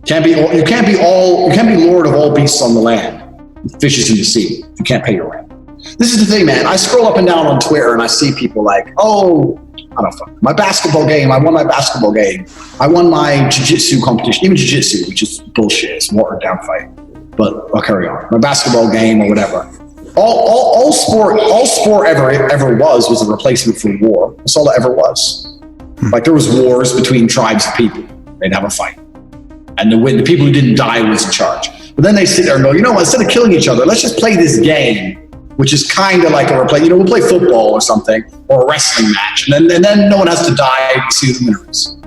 You can't be lord of all beasts on the land, fishes in the sea. You can't pay your rent. This is the thing, man. I scroll up and down on Twitter and I see people like, oh, I don't know, my basketball game. I won my basketball game. I won my jiu-jitsu competition. Even jiu-jitsu, which is bullshit. It's a watered down fight. But I'll carry on. My basketball game or whatever. All sport ever was a replacement for war. That's all it ever was. Like there was wars between tribes of people. They'd have a fight. And the people who didn't die was in charge. But then they sit there and go, you know what, instead of killing each other, let's just play this game, which is kind of like we'll play football or something, or a wrestling match. And then no one has to die to see who the winner is.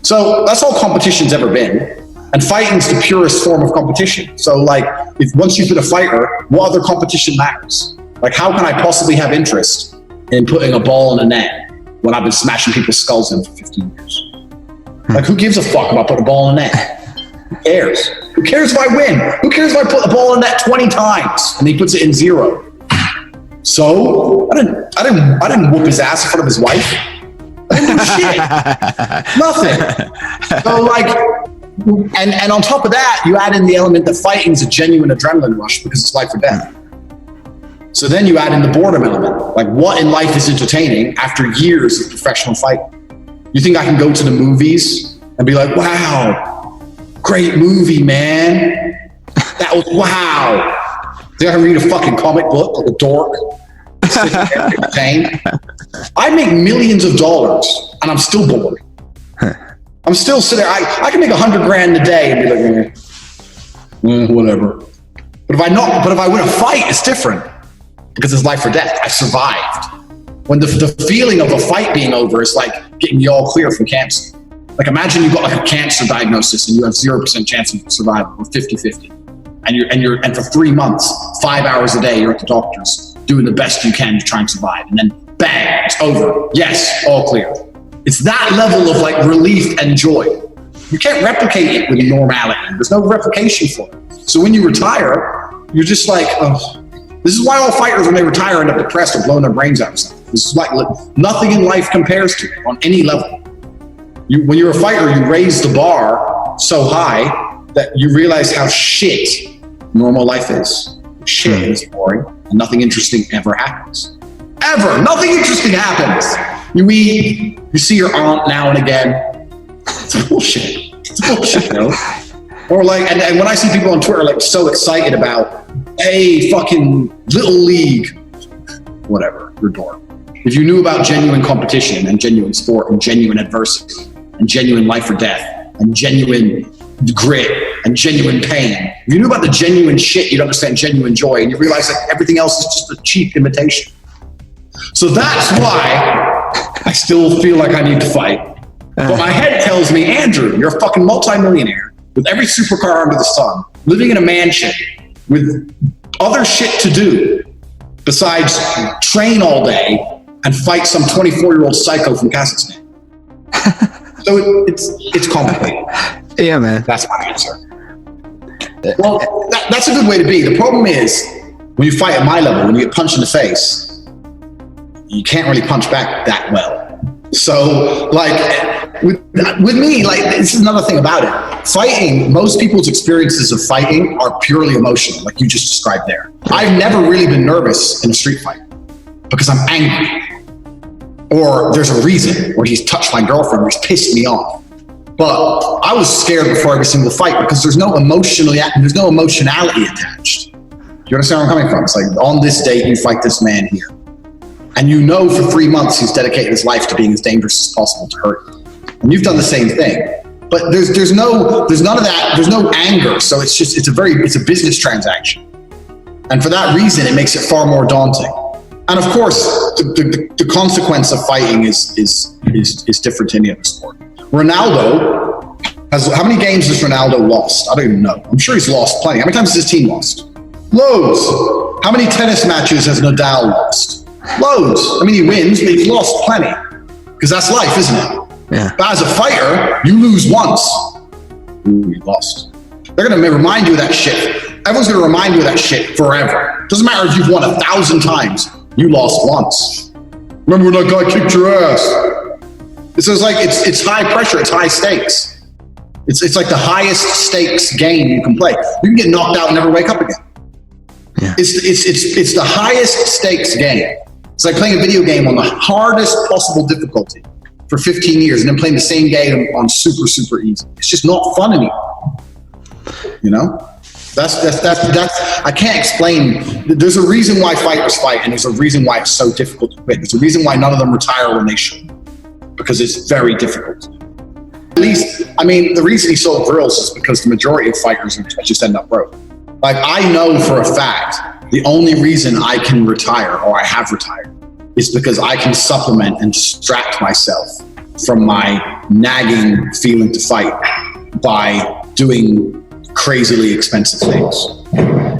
So that's all competition's ever been. And fighting's the purest form of competition. So like, if once you've been a fighter, what other competition matters? Like, how can I possibly have interest in putting a ball in a net when I've been smashing people's skulls in for 15 years? Like, who gives a fuck about putting a ball in a net? Who cares? Who cares if I win? Who cares if I put the ball in net 20 times and he puts it in 0? So I didn't whoop his ass in front of his wife. I didn't do shit. Nothing. So like, and on top of that, you add in the element that fighting is a genuine adrenaline rush because it's life or death. So then you add in the boredom element. Like, what in life is entertaining after years of professional fighting? You think I can go to the movies and be like, wow, great movie, man. That was wow. Think I can read a fucking comic book like a dork? Entertained? I make millions of dollars and I'm still bored. I'm still sitting there. I can make $100,000 a day and be like, whatever. But if I win a fight, it's different because it's life or death. I survived. When the feeling of a fight being over is like getting you all clear from cancer. Like, imagine you've got like a cancer diagnosis and you have 0% chance of survival, or 50-50. And for 3 months, 5 hours a day, you're at the doctor's doing the best you can to try and survive. And then bang, it's over. Yes, all clear. It's that level of like relief and joy. You can't replicate it with normality. There's no replication for it. So when you retire, you're just like, oh, this is why all fighters, when they retire, end up depressed or blowing their brains out or something. This is like nothing in life compares to it on any level. When you're a fighter, you raise the bar so high that you realize how shit normal life is. Shit is boring and nothing interesting ever happens. Ever. Nothing interesting happens. You eat, you see your aunt now and again. It's bullshit. It's bullshit, you know? Or like, and when I see people on Twitter like so excited about, hey, fucking Little League, whatever, you're dork. If you knew about genuine competition and genuine sport and genuine adversity and genuine life or death and genuine grit and genuine pain, if you knew about the genuine shit, you'd understand genuine joy, and you realize that everything else is just a cheap imitation. So that's why I still feel like I need to fight. But my head tells me, Andrew, you're a fucking multimillionaire with every supercar under the sun, living in a mansion with other shit to do besides train all day and fight some 24-year-old psycho from Kazakhstan. So it's complicated. Yeah, man. That's my answer. Well, that's a good way to be. The problem is, when you fight at my level, when you get punched in the face, you can't really punch back that well. So, like, with me, like, this is another thing about it. Fighting, most people's experiences of fighting are purely emotional, like you just described there. I've never really been nervous in a street fight because I'm angry. Or there's a reason, or he's touched my girlfriend, or he's pissed me off. But I was scared before every single fight because there's no emotionality attached. Do you understand where I'm coming from? It's like, on this date, you fight this man here. And you know for 3 months he's dedicated his life to being as dangerous as possible to hurt you. And you've done the same thing. But there's none of that, there's no anger. So it's a business transaction. And for that reason, it makes it far more daunting. And of course, the consequence of fighting is different in any other sport. Ronaldo how many games has Ronaldo lost? I don't even know. I'm sure he's lost plenty. How many times has his team lost? Loads. How many tennis matches has Nadal lost? Loads. I mean, he wins, but he's lost plenty. Because that's life, isn't it? Yeah. But as a fighter, you lose once. Ooh, you lost. They're going to remind you of that shit. Everyone's going to remind you of that shit forever. Doesn't matter if you've won 1,000 times. You lost once. Remember when that guy kicked your ass? It's like it's high pressure. It's high stakes. It's like the highest stakes game you can play. You can get knocked out and never wake up again. Yeah. It's the highest stakes game. It's like playing a video game on the hardest possible difficulty for 15 years and then playing the same game on super, super easy. It's just not fun anymore. You know? That's I can't explain. There's a reason why fighters fight, and there's a reason why it's so difficult to quit. There's a reason why none of them retire when they should, because it's very difficult. At least, I mean, the reason he sold grills is because the majority of fighters just end up broke. Like, I know for a fact the only reason I can retire, or I have retired, is because I can supplement and distract myself from my nagging feeling to fight by doing crazily expensive things.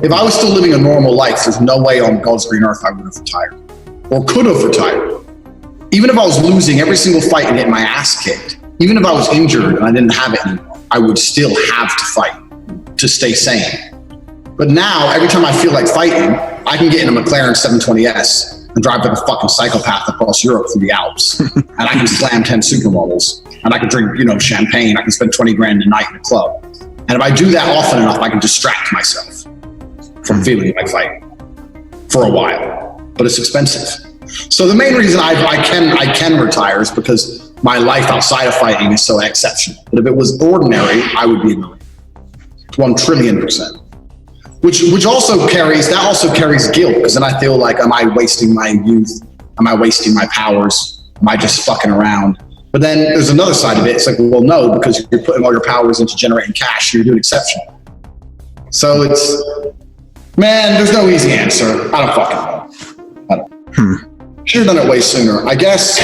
If I was still living a normal life, there's no way on God's green earth I would have retired, or could have retired. Even if I was losing every single fight and getting my ass kicked, even if I was injured and I didn't have it anymore, I would still have to fight to stay sane. But now, every time I feel like fighting, I can get in a McLaren 720S and drive like a fucking psychopath across Europe through the Alps. And I can slam 10 supermodels, and I can drink, champagne. I can spend 20 grand a night in a club. And if I do that often enough, I can distract myself from feeling like fighting for a while. But it's expensive. So the main reason I can retire is because my life outside of fighting is so exceptional. But if it was ordinary, I would be in the ring. 1 trillion%. Which also carries guilt, because then I feel like, am I wasting my youth? Am I wasting my powers? Am I just fucking around? But then there's another side of it. It's like, well, no, because you're putting all your powers into generating cash. You're doing exceptional. So there's no easy answer. I don't fucking know. I don't. Should have done it way sooner. I guess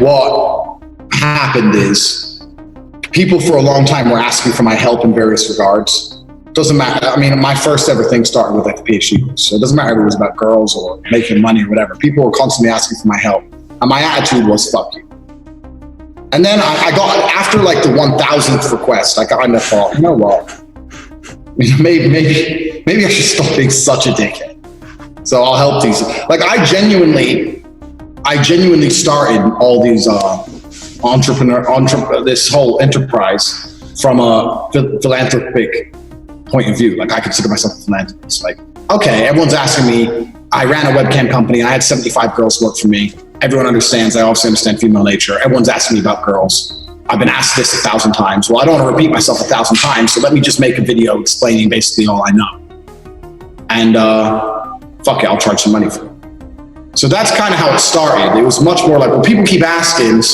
what happened is people for a long time were asking for my help in various regards. Doesn't matter. I mean, my first ever thing started with like the PhD course. So it doesn't matter if it was about girls or making money or whatever. People were constantly asking for my help. And my attitude was, fuck you. And then I got, after like the 1000th request, I kind of thought, you know what? Maybe I should stop being such a dickhead. So I'll help these. Like, I genuinely started all these this whole enterprise from a philanthropic point of view. Like, I consider myself a philanthropist. Like, okay, everyone's asking me. I ran a webcam company. I had 75 girls work for me. Everyone understands. I obviously understand female nature. Everyone's asking me about girls. I've been asked this 1,000 times. Well, I don't want to repeat myself 1,000 times, so let me just make a video explaining basically all I know. And fuck it, I'll charge some money for it. So that's kind of how it started. It was much more like, well, people keep asking,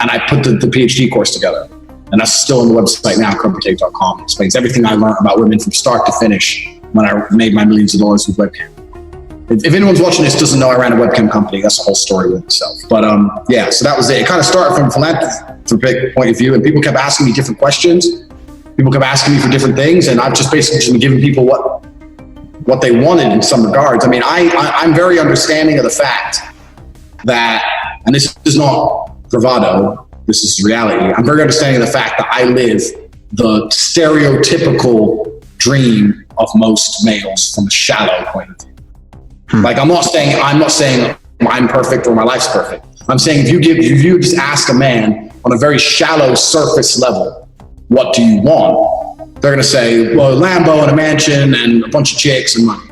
and I put the PhD course together. And that's still on the website now, CrumpyTape.com. It explains everything I learned about women from start to finish when I made my millions of dollars with webcam. If anyone's watching this doesn't know I ran a webcam company, that's a whole story with itself. But yeah, so that was it. It kind of started from a philanthropic point of view, and people kept asking me different questions. People kept asking me for different things, and I've just basically been giving people what they wanted in some regards. I mean, I'm very understanding of the fact that, and this is not bravado, this is reality. I'm very understanding of the fact that I live the stereotypical dream of most males from a shallow point of view. Like, I'm not saying I'm perfect or my life's perfect. I'm saying if you just ask a man on a very shallow surface level, what do you want? They're going to say, well, a Lambo and a mansion and a bunch of chicks and money.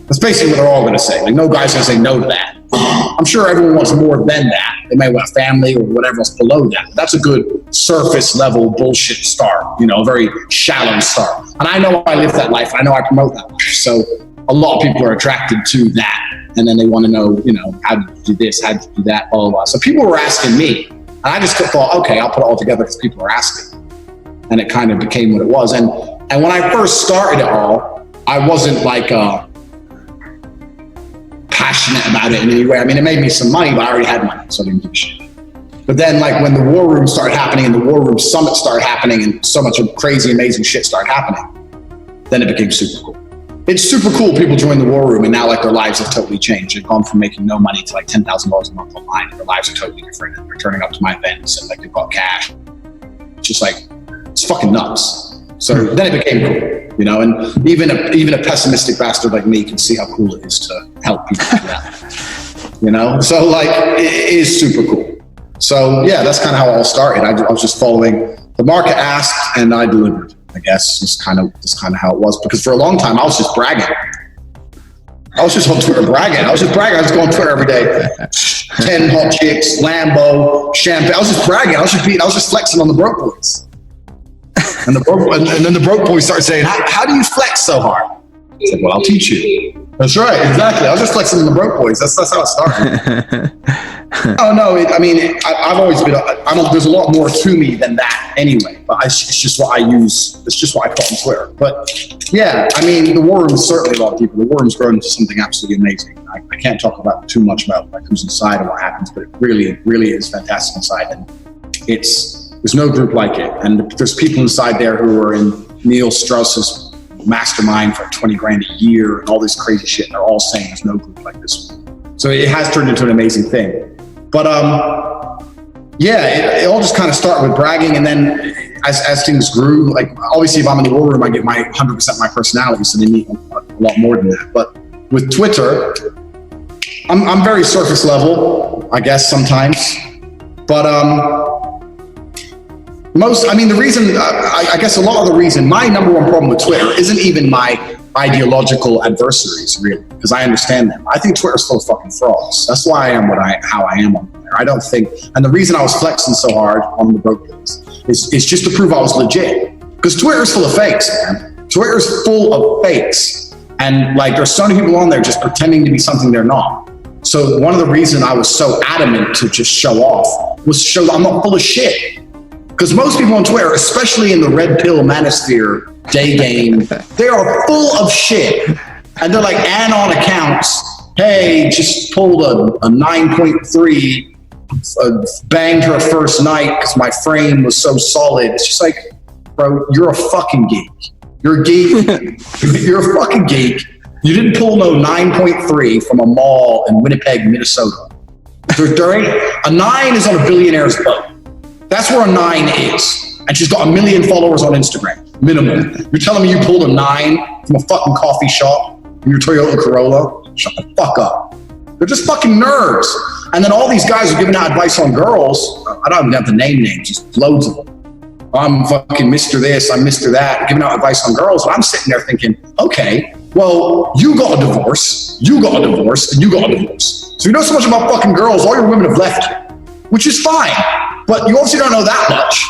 That's basically what they're all going to say. Like, no guy's going to say no to that. I'm sure everyone wants more than that. They may want a family or whatever else below that. That's a good surface level bullshit start, a very shallow start. And I know I live that life. I know I promote that life. So a lot of people are attracted to that. And then they want to know, how did you do this? How did you do that? Blah, blah, blah. So people were asking me. And I just thought, okay, I'll put it all together because people are asking. And it kind of became what it was. And when I first started it all, I wasn't like passionate about it in any way. I mean, it made me some money, but I already had money, so I didn't give a shit. But then, like, when the War Room started happening and the War Room Summit started happening and so much crazy, amazing shit started happening, then it became super cool. It's super cool people join the War Room and now, like, their lives have totally changed. They've gone from making no money to like $10,000 a month online. Their lives are totally different. And they're turning up to my events and like they've got cash. It's just like, it's fucking nuts. So then it became cool, and even a pessimistic bastard like me can see how cool it is to help people do that, So like, it is super cool. So yeah, that's kind of how it all started. I was just following The market asked and I delivered, I guess. That's kind of how it was. Because for a long time, I was just bragging. I was just on Twitter bragging. I was going on Twitter every day. 10 hot chicks, Lambo, champagne. I was just bragging. I was just flexing on the broke boys. And then the broke boys started saying, how do you flex so hard? I said, well, I'll teach you. That's right, exactly. I was just flexing on the broke boys. That's how it started. Oh no, I've always been. There's a lot more to me than that, anyway. But it's just what I use. It's just what I put on Twitter. But yeah, the war room is certainly a lot of people. The war room's grown into something absolutely amazing. I can't talk about too much about like who's inside and what happens, but it really is fantastic inside, and there's no group like it. And there's people inside there who are in Neil Strauss's mastermind for 20 grand a year and all this crazy shit. And they're all saying there's no group like this one. So it has turned into an amazing thing. But it all just kind of started with bragging, and then as things grew, like obviously if I'm in the war room, I get my 100% my personality, so they need a lot more than that. But with Twitter, I'm very surface level, I guess sometimes. But the reason, I guess a lot of the reason, my number one problem with Twitter isn't even my ideological adversaries, really, because I understand them. I think Twitter's full of fucking frauds. That's why I am how I am on there. I don't think, and the reason I was flexing so hard on the broke things is just to prove I was legit. Because Twitter's full of fakes, man. Twitter's full of fakes. And like, there's so many people on there just pretending to be something they're not. So one of the reasons I was so adamant to just show off was to show that I'm not full of shit. Because most people on Twitter, especially in the red pill manosphere day game, they are full of shit. And they're like anon accounts. Hey, just pulled a 9.3, banged her first night because my frame was so solid. It's just like, bro, you're a fucking geek. You're a geek. You're a fucking geek. You didn't pull no 9.3 from a mall in Winnipeg, Minnesota. A 9 is on a billionaire's boat. That's where a 9 is. And she's got 1 million followers on Instagram, minimum. You're telling me you pulled a 9 from a fucking coffee shop in your Toyota Corolla? Shut the fuck up. They're just fucking nerds. And then all these guys are giving out advice on girls. I don't even have to name names, just loads of them. I'm fucking Mr. This, I'm Mr. That, giving out advice on girls. And I'm sitting there thinking, okay, well, you got a divorce, you got a divorce, and you got a divorce. So you know so much about fucking girls, all your women have left you, which is fine. But you obviously don't know that much.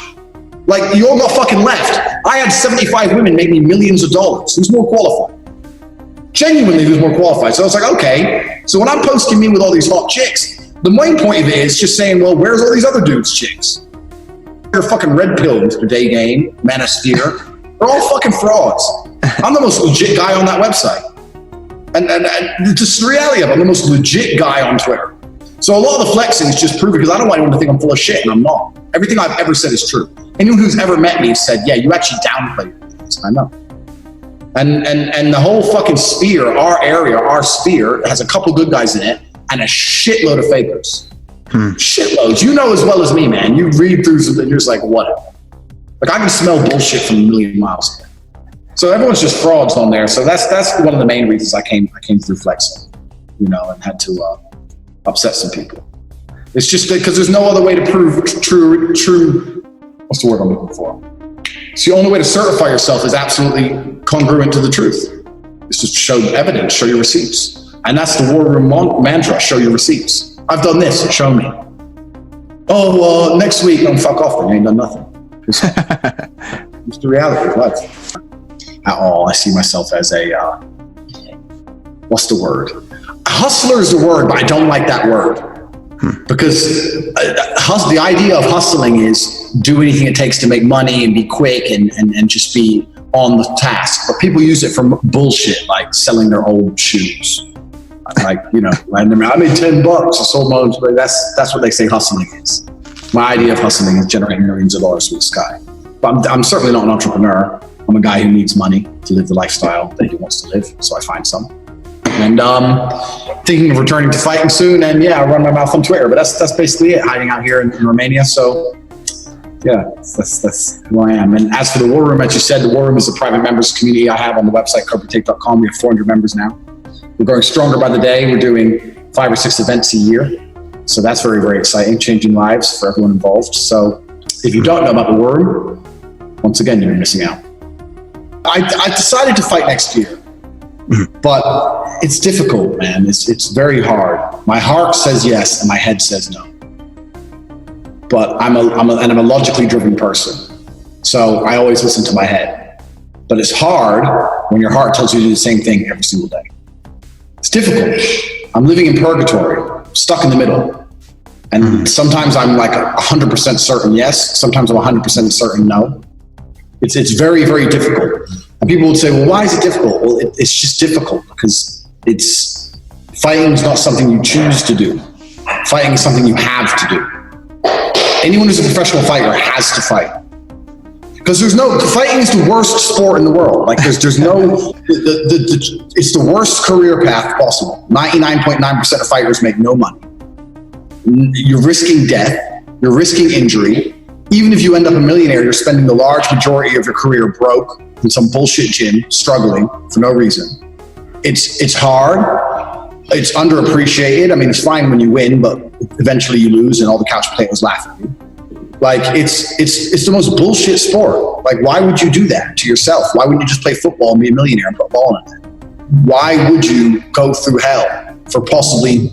Like, you all got fucking left. I had 75 women make me millions of dollars. Who's more qualified? Genuinely, who's more qualified? So I was like, okay. So when I'm posting me with all these hot chicks, the main point of it is just saying, well, where's all these other dudes' chicks? You're fucking red pill, Mr. Day Game, Manosphere. They're all fucking frauds. I'm the most legit guy on that website. And just the reality of it, I'm the most legit guy on Twitter. So a lot of the flexing is just proving, because I don't want anyone to think I'm full of shit, and I'm not. Everything I've ever said is true. Anyone who's ever met me said, yeah, you actually downplay things. I know. And the whole fucking sphere, our sphere, has a couple good guys in it and a shitload of fakers. Shitloads. You know as well as me, man. You read through something and you're just like, whatever. Like, I can smell bullshit from a million miles away. So everyone's just frauds on there. So that's one of the main reasons I came through flexing, and had to upset some people. It's just because there's no other way to prove true. What's the word I'm looking for? So the only way to certify yourself is absolutely congruent to the truth. It's just show evidence, show your receipts. And that's the war room mantra, show your receipts. I've done this, show me. Oh, next week, fuck off, then you ain't done nothing. It's the reality of life. At all, I see myself as a, what's the word? Hustler is the word, but I don't like that word. Because the idea of hustling is do anything it takes to make money and be quick and just be on the task. But people use it for bullshit, like selling their old shoes. Like, I made $10, I sold my own. That's what they say hustling is. My idea of hustling is generating millions of dollars through the sky. But I'm certainly not an entrepreneur. I'm a guy who needs money to live the lifestyle that he wants to live, so I find some. And thinking of returning to fighting soon, and I run my mouth on Twitter, but that's basically it, hiding out here in Romania. So that's who I am. And as for the War Room, as you said, the War Room is a private members community I have on the website, corporatate.com. We have 400 members now. We're growing stronger by the day. We're doing 5 or 6 events a year. So that's very, very exciting, changing lives for everyone involved. So if you don't know about the word, once again, you're missing out. I decided to fight next year, but it's difficult, man. It's very hard. My heart says yes and my head says no. But I'm a logically driven person. So I always listen to my head. But it's hard when your heart tells you to do the same thing every single day. It's difficult. I'm living in purgatory, stuck in the middle. And sometimes I'm like 100% certain yes, sometimes I'm 100% certain no. It's very, very difficult. And people would say, well, why is it difficult? Well, it's just difficult because fighting is not something you choose to do. Fighting is something you have to do. Anyone who's a professional fighter has to fight. Because fighting is the worst sport in the world. Like there's no, it's the worst career path possible. 99.9% of fighters make no money. You're risking death, you're risking injury. Even if you end up a millionaire, you're spending the large majority of your career broke in some bullshit gym, struggling for no reason. It's hard. It's underappreciated. I mean, it's fine when you win, but eventually you lose and all the couch potatoes laugh at you. Like it's the most bullshit sport. Like, why would you do that to yourself? Why wouldn't you just play football and be a millionaire and put a ball in it? Why would you go through hell for probably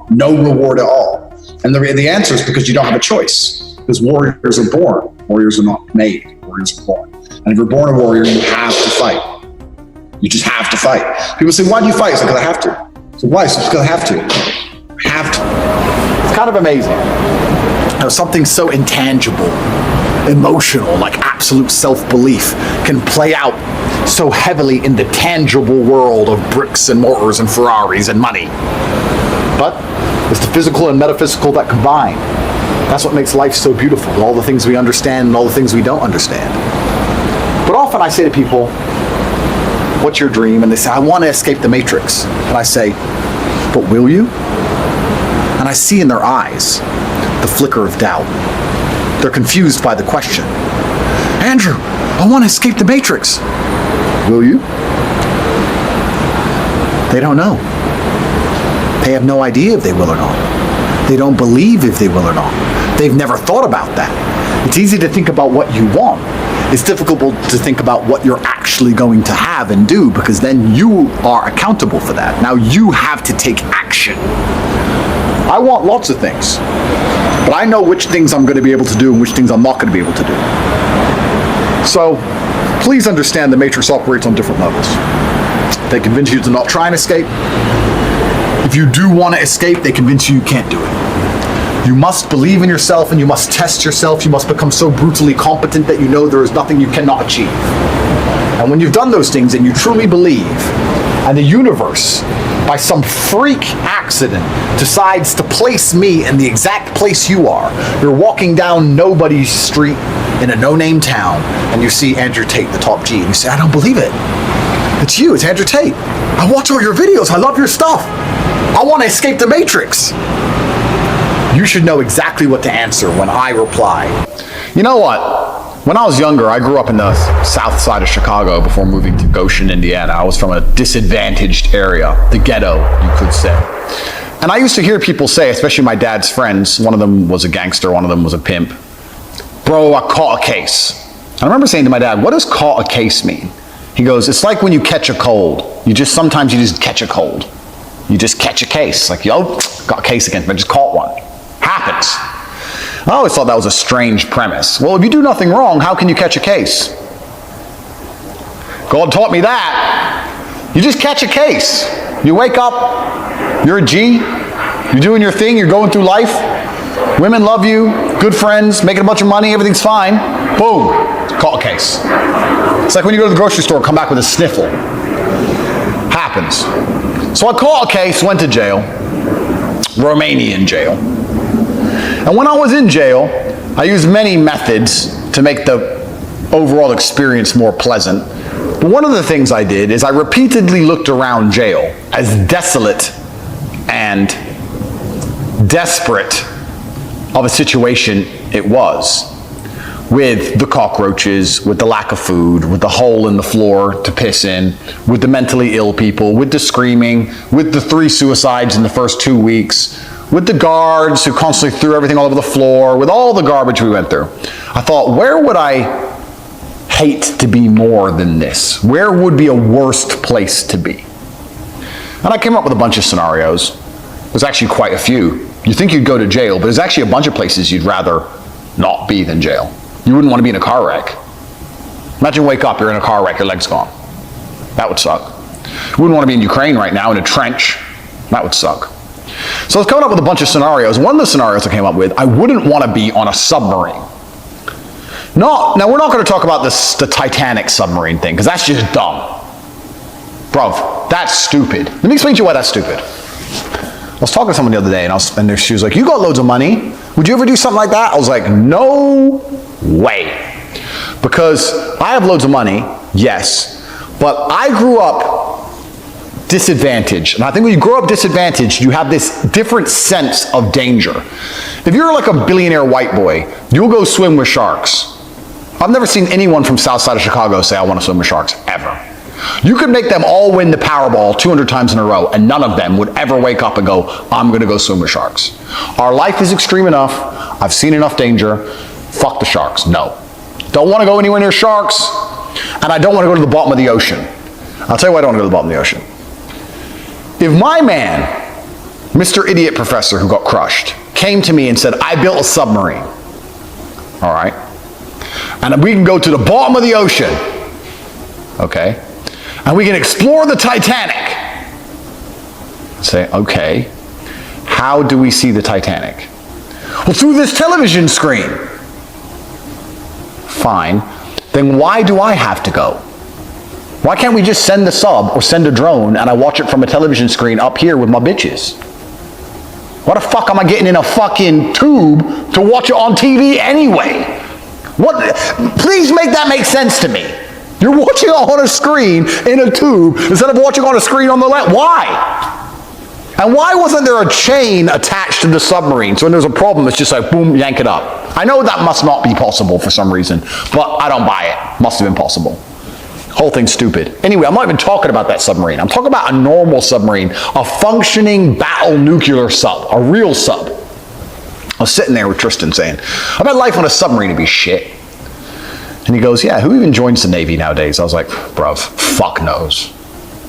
no reward at all? And the answer is because you don't have a choice. Because warriors are born. Warriors are not made. Warriors are born. And if you're born a warrior, you have to fight. You just have to fight. People say, why do you fight? It's because I have to. So why? It's because I have to. I have to. It's kind of amazing. Something so intangible, emotional, like absolute self-belief can play out so heavily in the tangible world of bricks and mortars and Ferraris and money. But it's the physical and metaphysical that combine. That's what makes life so beautiful, all the things we understand and all the things we don't understand. But often I say to people, what's your dream? And they say, I want to escape the matrix. And I say, but will you? And I see in their eyes the flicker of doubt. They're confused by the question. Andrew, I want to escape the matrix. Will you? They don't know. They have no idea if they will or not. They don't believe if they will or not. They've never thought about that. It's easy to think about what you want. It's difficult to think about what you're actually going to have and do, because then you are accountable for that. Now you have to take action. I want lots of things, but I know which things I'm going to be able to do and which things I'm not going to be able to do. So please understand the matrix operates on different levels. They convince you to not try and escape. If you do want to escape, they convince you can't do it. You must believe in yourself and you must test yourself. You must become so brutally competent that you know there is nothing you cannot achieve. And when you've done those things and you truly believe, and the universe, by some freak accident, decides to place me in the exact place you are, you're walking down nobody's street in a no-name town, and you see Andrew Tate, the top G, and you say, I don't believe it. It's you, it's Andrew Tate. I watch all your videos, I love your stuff. I want to escape the matrix. You should know exactly what to answer when I reply. You know what? When I was younger, I grew up in the south side of Chicago before moving to Goshen, Indiana. I was from a disadvantaged area, the ghetto, you could say. And I used to hear people say, especially my dad's friends, one of them was a gangster, one of them was a pimp, bro, I caught a case. I remember saying to my dad, what does caught a case mean? He goes, it's like when you catch a cold. Sometimes you just catch a cold. You just catch a case. Like, yo, got a case against me, I just caught one. Happens. I always thought that was a strange premise. Well, if you do nothing wrong, how can you catch a case? God taught me that. You just catch a case. You wake up, you're a G, you're doing your thing, you're going through life, women love you, good friends, making a bunch of money, everything's fine. Boom, caught a case. It's like when you go to the grocery store, come back with a sniffle. Happens. So I caught a case, went to jail, Romanian jail. And when I was in jail, I used many methods to make the overall experience more pleasant. But one of the things I did is I repeatedly looked around jail as desolate and desperate of a situation it was, with the cockroaches, with the lack of food, with the hole in the floor to piss in, with the mentally ill people, with the screaming, with the 3 suicides in the first 2 weeks, with the guards who constantly threw everything all over the floor, with all the garbage we went through, I thought, where would I hate to be more than this? Where would be a worst place to be? And I came up with a bunch of scenarios. There's actually quite a few. You think you'd go to jail, but there's actually a bunch of places you'd rather not be than jail. You wouldn't want to be in a car wreck. Imagine wake up, you're in a car wreck, your leg's gone. That would suck. You wouldn't want to be in Ukraine right now in a trench. That would suck. So I was coming up with a bunch of scenarios. One of the scenarios I came up with, I wouldn't want to be on a submarine. Now we're not going to talk about the Titanic submarine thing, because that's just dumb. Bruv, that's stupid. Let me explain to you why that's stupid. I was talking to someone the other day, and she was like, you got loads of money. Would you ever do something like that? I was like, no way. Because I have loads of money, yes, but I grew up disadvantaged. And I think when you grow up disadvantaged, you have this different sense of danger. If you're like a billionaire white boy, you'll go swim with sharks. I've never seen anyone from south side of Chicago say, I want to swim with sharks, ever. You could make them all win the Powerball 200 times in a row, and none of them would ever wake up and go, I'm going to go swim with sharks. Our life is extreme enough. I've seen enough danger. Fuck the sharks. No. Don't want to go anywhere near sharks, and I don't want to go to the bottom of the ocean. I'll tell you why I don't want to go to the bottom of the ocean. If my man, Mr. Idiot Professor who got crushed, came to me and said, I built a submarine, all right, and we can go to the bottom of the ocean, okay, and we can explore the Titanic. Say, okay, how do we see the Titanic? Well, through this television screen. Fine. Then why do I have to go? Why can't we just send the sub or send a drone and I watch it from a television screen up here with my bitches? Why the fuck am I getting in a fucking tube to watch it on TV anyway? What? Please make that make sense to me. You're watching it on a screen in a tube instead of watching on a screen on the left. Why? And why wasn't there a chain attached to the submarine? So when there's a problem, it's just like, boom, yank it up. I know that must not be possible for some reason, but I don't buy it. Must have been possible. Whole thing's stupid. Anyway, I'm not even talking about that submarine. I'm talking about a normal submarine, a functioning battle nuclear sub, a real sub. I was sitting there with Tristan saying, I bet life on a submarine would be shit. And he goes, yeah, who even joins the Navy nowadays? I was like, bruv, fuck knows.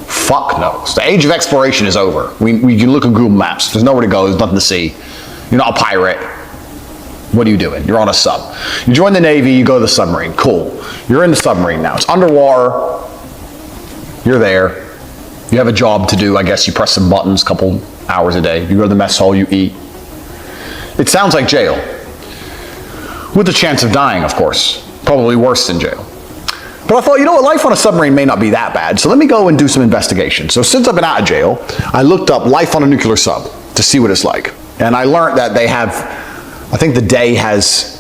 Fuck knows. The age of exploration is over. We can look at Google Maps. There's nowhere to go. There's nothing to see. You're not a pirate. What are you doing? You're on a sub. You join the Navy, you go to the submarine. Cool. You're in the submarine now. It's underwater. You're there. You have a job to do, I guess. You press some buttons a couple hours a day. You go to the mess hall, you eat. It sounds like jail. With the chance of dying, of course. Probably worse than jail. But I thought, you know what, life on a submarine may not be that bad, so let me go and do some investigation. So since I've been out of jail, I looked up life on a nuclear sub to see what it's like. And I learned that they have, I think the day has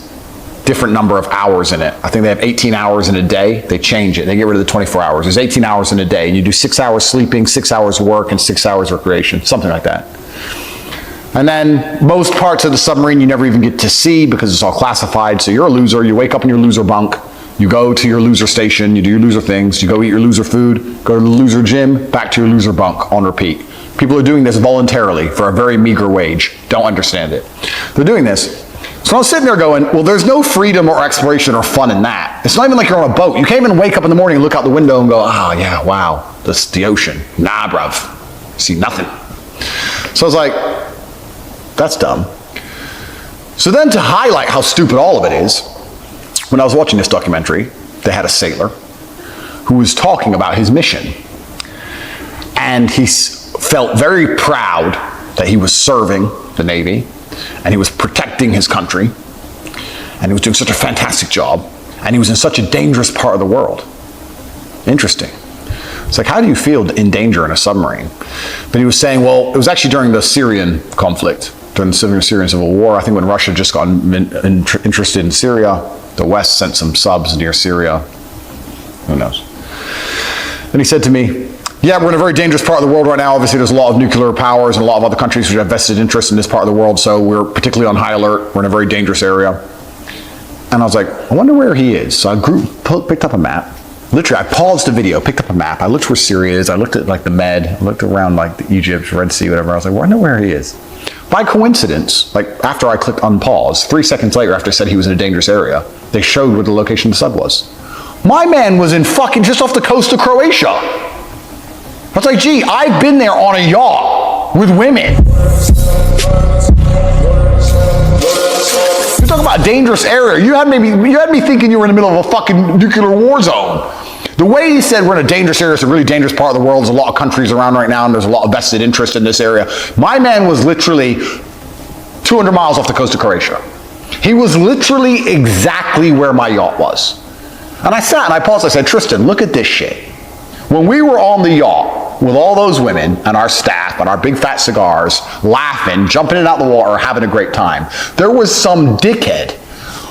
different number of hours in it. I think they have 18 hours in a day. They change it. They get rid of the 24 hours. There's 18 hours in a day, and you do 6 hours sleeping, 6 hours work, and 6 hours recreation, something like that. And then most parts of the submarine you never even get to see because it's all classified, so you're a loser. You wake up in your loser bunk. You go to your loser station, you do your loser things, you go eat your loser food, go to the loser gym, back to your loser bunk on repeat. People are doing this voluntarily for a very meager wage. Don't understand it. They're doing this. So I was sitting there going, well, there's no freedom or exploration or fun in that. It's not even like you're on a boat. You can't even wake up in the morning and look out the window and go, oh yeah, wow, this is the ocean. Nah, bruv, see nothing. So I was like, that's dumb. So then to highlight how stupid all of it is, when I was watching this documentary, they had a sailor who was talking about his mission. And he felt very proud that he was serving the Navy, and he was protecting his country, and he was doing such a fantastic job, and he was in such a dangerous part of the world. Interesting. It's like, how do you feel in danger in a submarine? But he was saying, well, it was actually during the Syrian conflict, during the Syrian civil war. I think when Russia just got interested in Syria, the West sent some subs near Syria. Who knows? And he said to me, yeah, we're in a very dangerous part of the world right now. Obviously, there's a lot of nuclear powers and a lot of other countries which have vested interest in this part of the world, so we're particularly on high alert. We're in a very dangerous area. And I was like, I wonder where he is. So I picked up a map. Literally, I paused the video, picked up a map. I looked where Syria is. I looked at like the Med. I looked around like the Egypt, Red Sea, whatever. I was like, well, I know where he is. By coincidence, like after I clicked unpause, 3 seconds later after I said he was in a dangerous area, they showed where the location of the sub was. My man was in fucking just off the coast of Croatia. I was like, gee, I've been there on a yacht with women. You're talking about a dangerous area. You had me thinking you were in the middle of a fucking nuclear war zone. The way he said we're in a dangerous area, it's a really dangerous part of the world. There's a lot of countries around right now, and there's a lot of vested interest in this area. My man was literally 200 miles off the coast of Croatia. He was literally exactly where my yacht was. And I sat and I paused. I said, Tristan, look at this shit. When we were on the yacht with all those women and our staff and our big fat cigars, laughing, jumping in and out the water, having a great time, there was some dickhead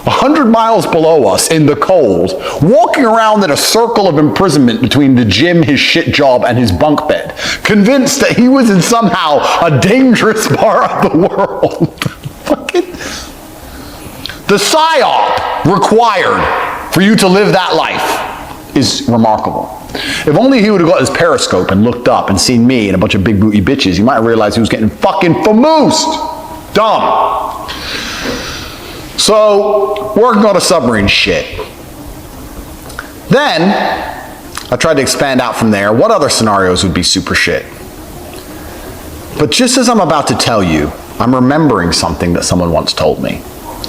100 miles below us in the cold, walking around in a circle of imprisonment between the gym, his shit job, and his bunk bed, convinced that he was in somehow a dangerous part of the world. Fucking. The psyop required for you to live that life is remarkable. If only he would have got his periscope and looked up and seen me and a bunch of big booty bitches, he might have realized he was getting fucking famoosed. Dumb. So, working on a submarine shit. Then, I tried to expand out from there. What other scenarios would be super shit? But just as I'm about to tell you, I'm remembering something that someone once told me.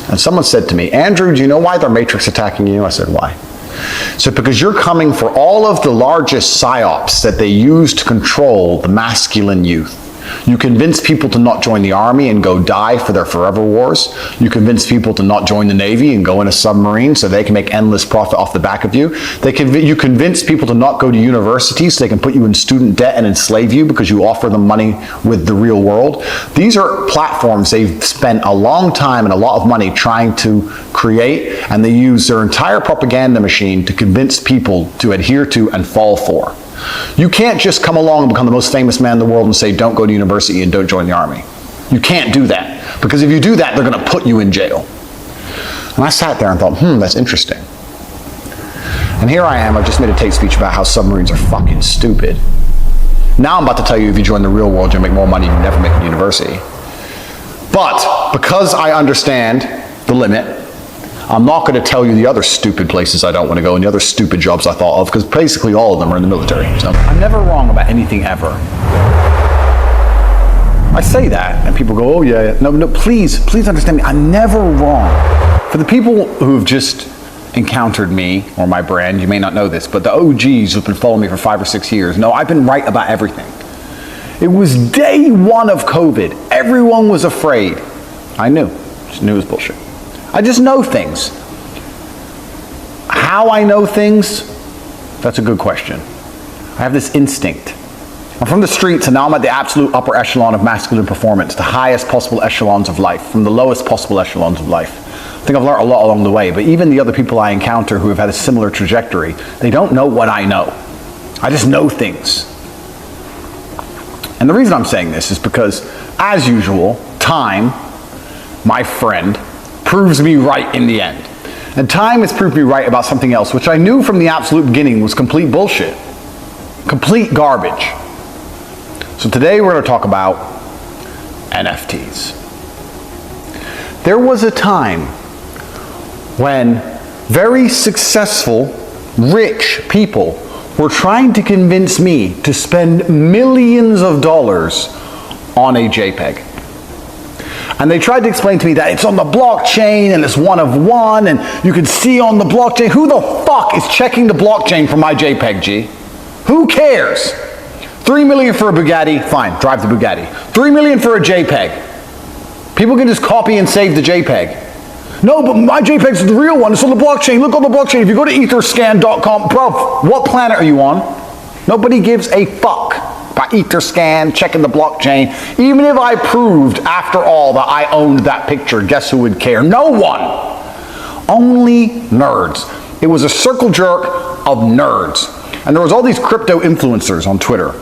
And someone said to me, Andrew, do you know why they're matrix attacking you? I said, why? So because you're coming for all of the largest psyops that they use to control the masculine youth. You convince people to not join the army and go die for their forever wars. You convince people to not join the Navy and go in a submarine so they can make endless profit off the back of you. You convince people to not go to university so they can put you in student debt and enslave you because you offer them money with the real world. These are platforms they've spent a long time and a lot of money trying to create, and they use their entire propaganda machine to convince people to adhere to and fall for. You can't just come along and become the most famous man in the world and say, don't go to university and don't join the army. You can't do that. Because if you do that, they're going to put you in jail. And I sat there and thought, that's interesting. And here I am, I've just made a Tate speech about how submarines are fucking stupid. Now I'm about to tell you if you join the real world, you'll make more money than you never make in university. But because I understand the limit, I'm not going to tell you the other stupid places I don't want to go and the other stupid jobs I thought of, because basically all of them are in the military. So I'm never wrong about anything ever. I say that and people go, oh yeah. No, please understand me. I'm never wrong. For the people who've just encountered me or my brand, you may not know this, but the OGs who've been following me for 5 or 6 years, no, I've been right about everything. It was day one of COVID. Everyone was afraid. I knew. Just knew it was bullshit. I just know things. How I know things? That's a good question. I have this instinct. I'm from the streets and now I'm at the absolute upper echelon of masculine performance, the highest possible echelons of life, from the lowest possible echelons of life. I think I've learned a lot along the way, but even the other people I encounter who have had a similar trajectory, they don't know what I know. I just know things. And the reason I'm saying this is because, as usual, time, my friend, proves me right in the end. And time has proved me right about something else, which I knew from the absolute beginning was complete bullshit. Complete garbage. So today we're going to talk about NFTs. There was a time when very successful, rich people were trying to convince me to spend millions of dollars on a JPEG. And they tried to explain to me that it's on the blockchain and it's one of one and you can see on the blockchain. Who the fuck is checking the blockchain for my JPEG, G? Who cares? 3 million for a Bugatti, fine, drive the Bugatti. 3 million for a JPEG. People can just copy and save the JPEG. No, but my JPEG's the real one. It's on the blockchain. Look on the blockchain. If you go to etherscan.com, bro, what planet are you on? Nobody gives a fuck about Etherscan, checking the blockchain. Even if I proved, after all, that I owned that picture, guess who would care? No one. Only nerds. It was a circle jerk of nerds. And there was all these crypto influencers on Twitter.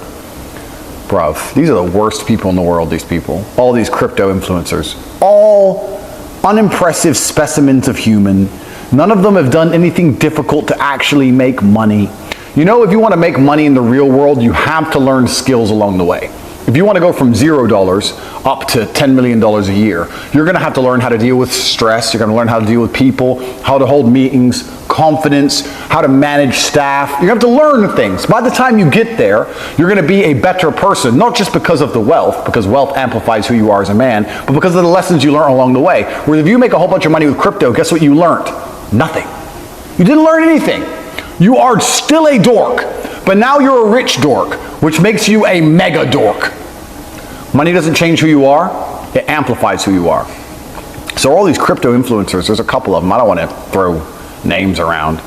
Bruv, these are the worst people in the world, these people. All these crypto influencers. All unimpressive specimens of human. None of them have done anything difficult to actually make money. You know, if you want to make money in the real world, you have to learn skills along the way. If you want to go from $0 up to $10 million a year, you're going to have to learn how to deal with stress. You're going to learn how to deal with people, how to hold meetings, confidence, how to manage staff. You have to learn things. By the time you get there, you're going to be a better person, not just because of the wealth, because wealth amplifies who you are as a man, but because of the lessons you learn along the way. Where if you make a whole bunch of money with crypto, guess what you learned? Nothing. You didn't learn anything. You are still a dork, but now you're a rich dork, which makes you a mega dork. Money doesn't change who you are, it amplifies who you are. So all these crypto influencers, there's a couple of them, I don't want to throw names around.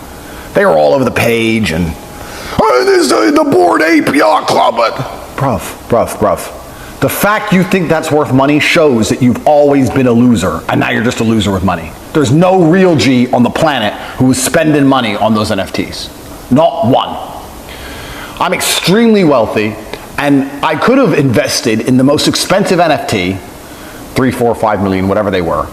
They were all over the page and, this is the Bored Ape Yacht Club. Bruv. The fact you think that's worth money shows that you've always been a loser, and now you're just a loser with money. There's no real G on the planet who is spending money on those NFTs. Not one. I'm extremely wealthy, and I could have invested in the most expensive NFT, 3, 4, 5 million, whatever they were,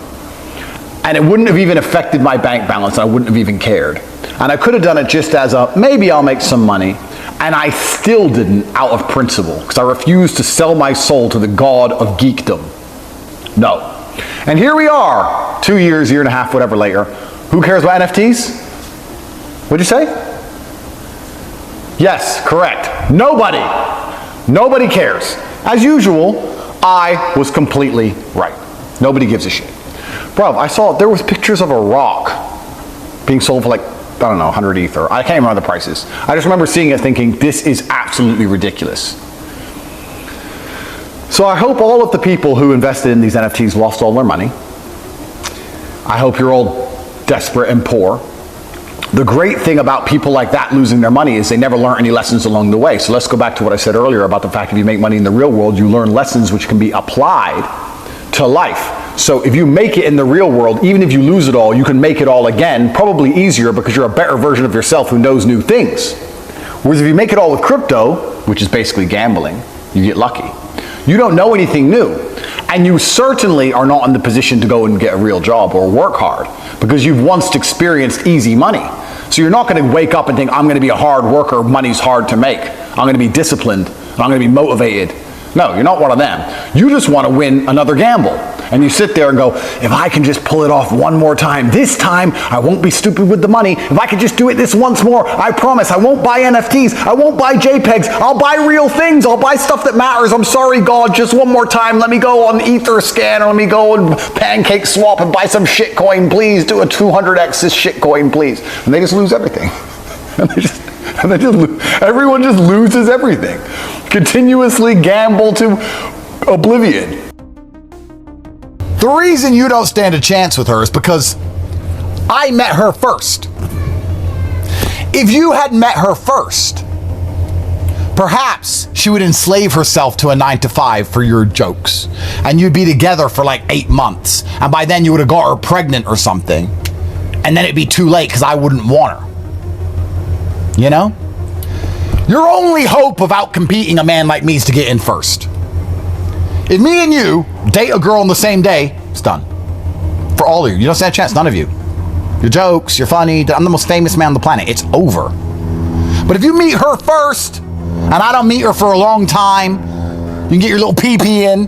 and it wouldn't have even affected my bank balance, and I wouldn't have even cared. And I could have done it just as a, maybe I'll make some money, and I still didn't out of principle, because I refused to sell my soul to the god of geekdom. No. And here we are, 2 years, year and a half, whatever later. Who cares about NFTs? What'd you say? Yes, correct. Nobody. Nobody cares. As usual, I was completely right. Nobody gives a shit. Bro, I saw, there was pictures of a rock being sold for like, I don't know, 100 ether. I can't remember the prices. I just remember seeing it thinking, this is absolutely ridiculous. So I hope all of the people who invested in these NFTs lost all their money. I hope you're all desperate and poor. The great thing about people like that losing their money is they never learn any lessons along the way. So let's go back to what I said earlier about the fact if you make money in the real world, you learn lessons which can be applied to life. So if you make it in the real world, even if you lose it all, you can make it all again, probably easier because you're a better version of yourself who knows new things. Whereas if you make it all with crypto, which is basically gambling, you get lucky. You don't know anything new. And you certainly are not in the position to go and get a real job or work hard because you've once experienced easy money. So you're not going to wake up and think, I'm going to be a hard worker, money's hard to make. I'm going to be disciplined, and I'm going to be motivated. No, you're not one of them. You just want to win another gamble. And you sit there and go, if I can just pull it off one more time, this time I won't be stupid with the money. If I can just do it this once more, I promise I won't buy NFTs. I won't buy JPEGs. I'll buy real things. I'll buy stuff that matters. I'm sorry, God, just one more time. Let me go on Etherscan or let me go and Pancake Swap and buy some shitcoin, please. Do a 200x this shitcoin, please. And they just lose everything. Everyone just loses everything. Continuously gamble to oblivion. The reason you don't stand a chance with her is because I met her first. If you had met her first, perhaps she would enslave herself to a 9-to-5 for your jokes. And you'd be together for like 8 months. And by then you would have got her pregnant or something. And then it'd be too late because I wouldn't want her. You know? Your only hope of outcompeting a man like me is to get in first. If me and you date a girl on the same day, it's done. For all of you. You don't stand a chance, none of you. Your jokes, you're funny, I'm the most famous man on the planet. It's over. But if you meet her first, and I don't meet her for a long time, you can get your little pee-pee in,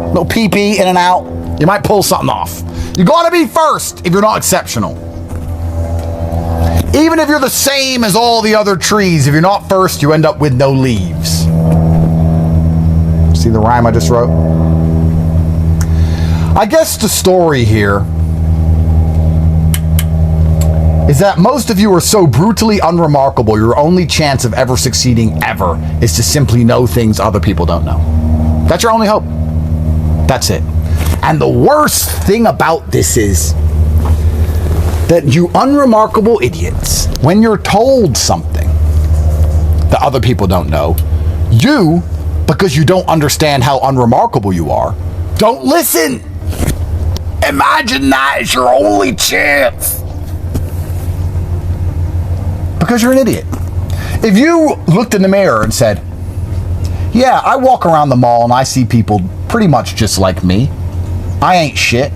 little pee-pee in and out, you might pull something off. You gotta be first if you're not exceptional. Even if you're the same as all the other trees, if you're not first, you end up with no leaves. See the rhyme I just wrote? I guess the story here is that most of you are so brutally unremarkable, your only chance of ever succeeding ever is to simply know things other people don't know. That's your only hope. That's it. And the worst thing about this is that you unremarkable idiots, when you're told something that other people don't know, you, because you don't understand how unremarkable you are, don't listen. Imagine that as your only chance. Because you're an idiot. If you looked in the mirror and said, yeah, I walk around the mall and I see people pretty much just like me. I ain't shit.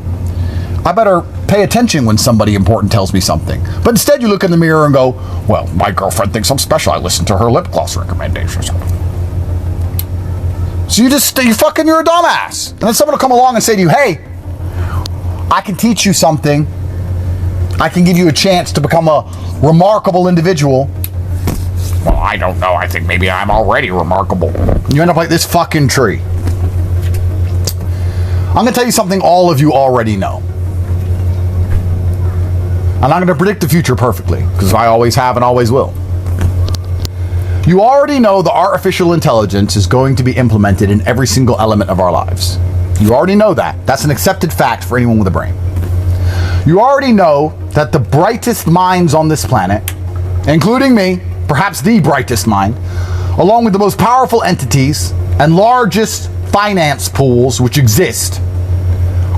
I better pay attention when somebody important tells me something. But instead you look in the mirror and go, well, my girlfriend thinks I'm special. I listen to her lip gloss recommendations. So you're a dumbass. And then someone will come along and say to you, hey, I can teach you something. I can give you a chance to become a remarkable individual. Well, I don't know. I think maybe I'm already remarkable. You end up like this fucking tree. I'm going to tell you something all of you already know. And I'm going to predict the future perfectly, because I always have and always will. You already know the artificial intelligence is going to be implemented in every single element of our lives. You already know that. That's an accepted fact for anyone with a brain. You already know that the brightest minds on this planet, including me, perhaps the brightest mind, along with the most powerful entities and largest finance pools which exist,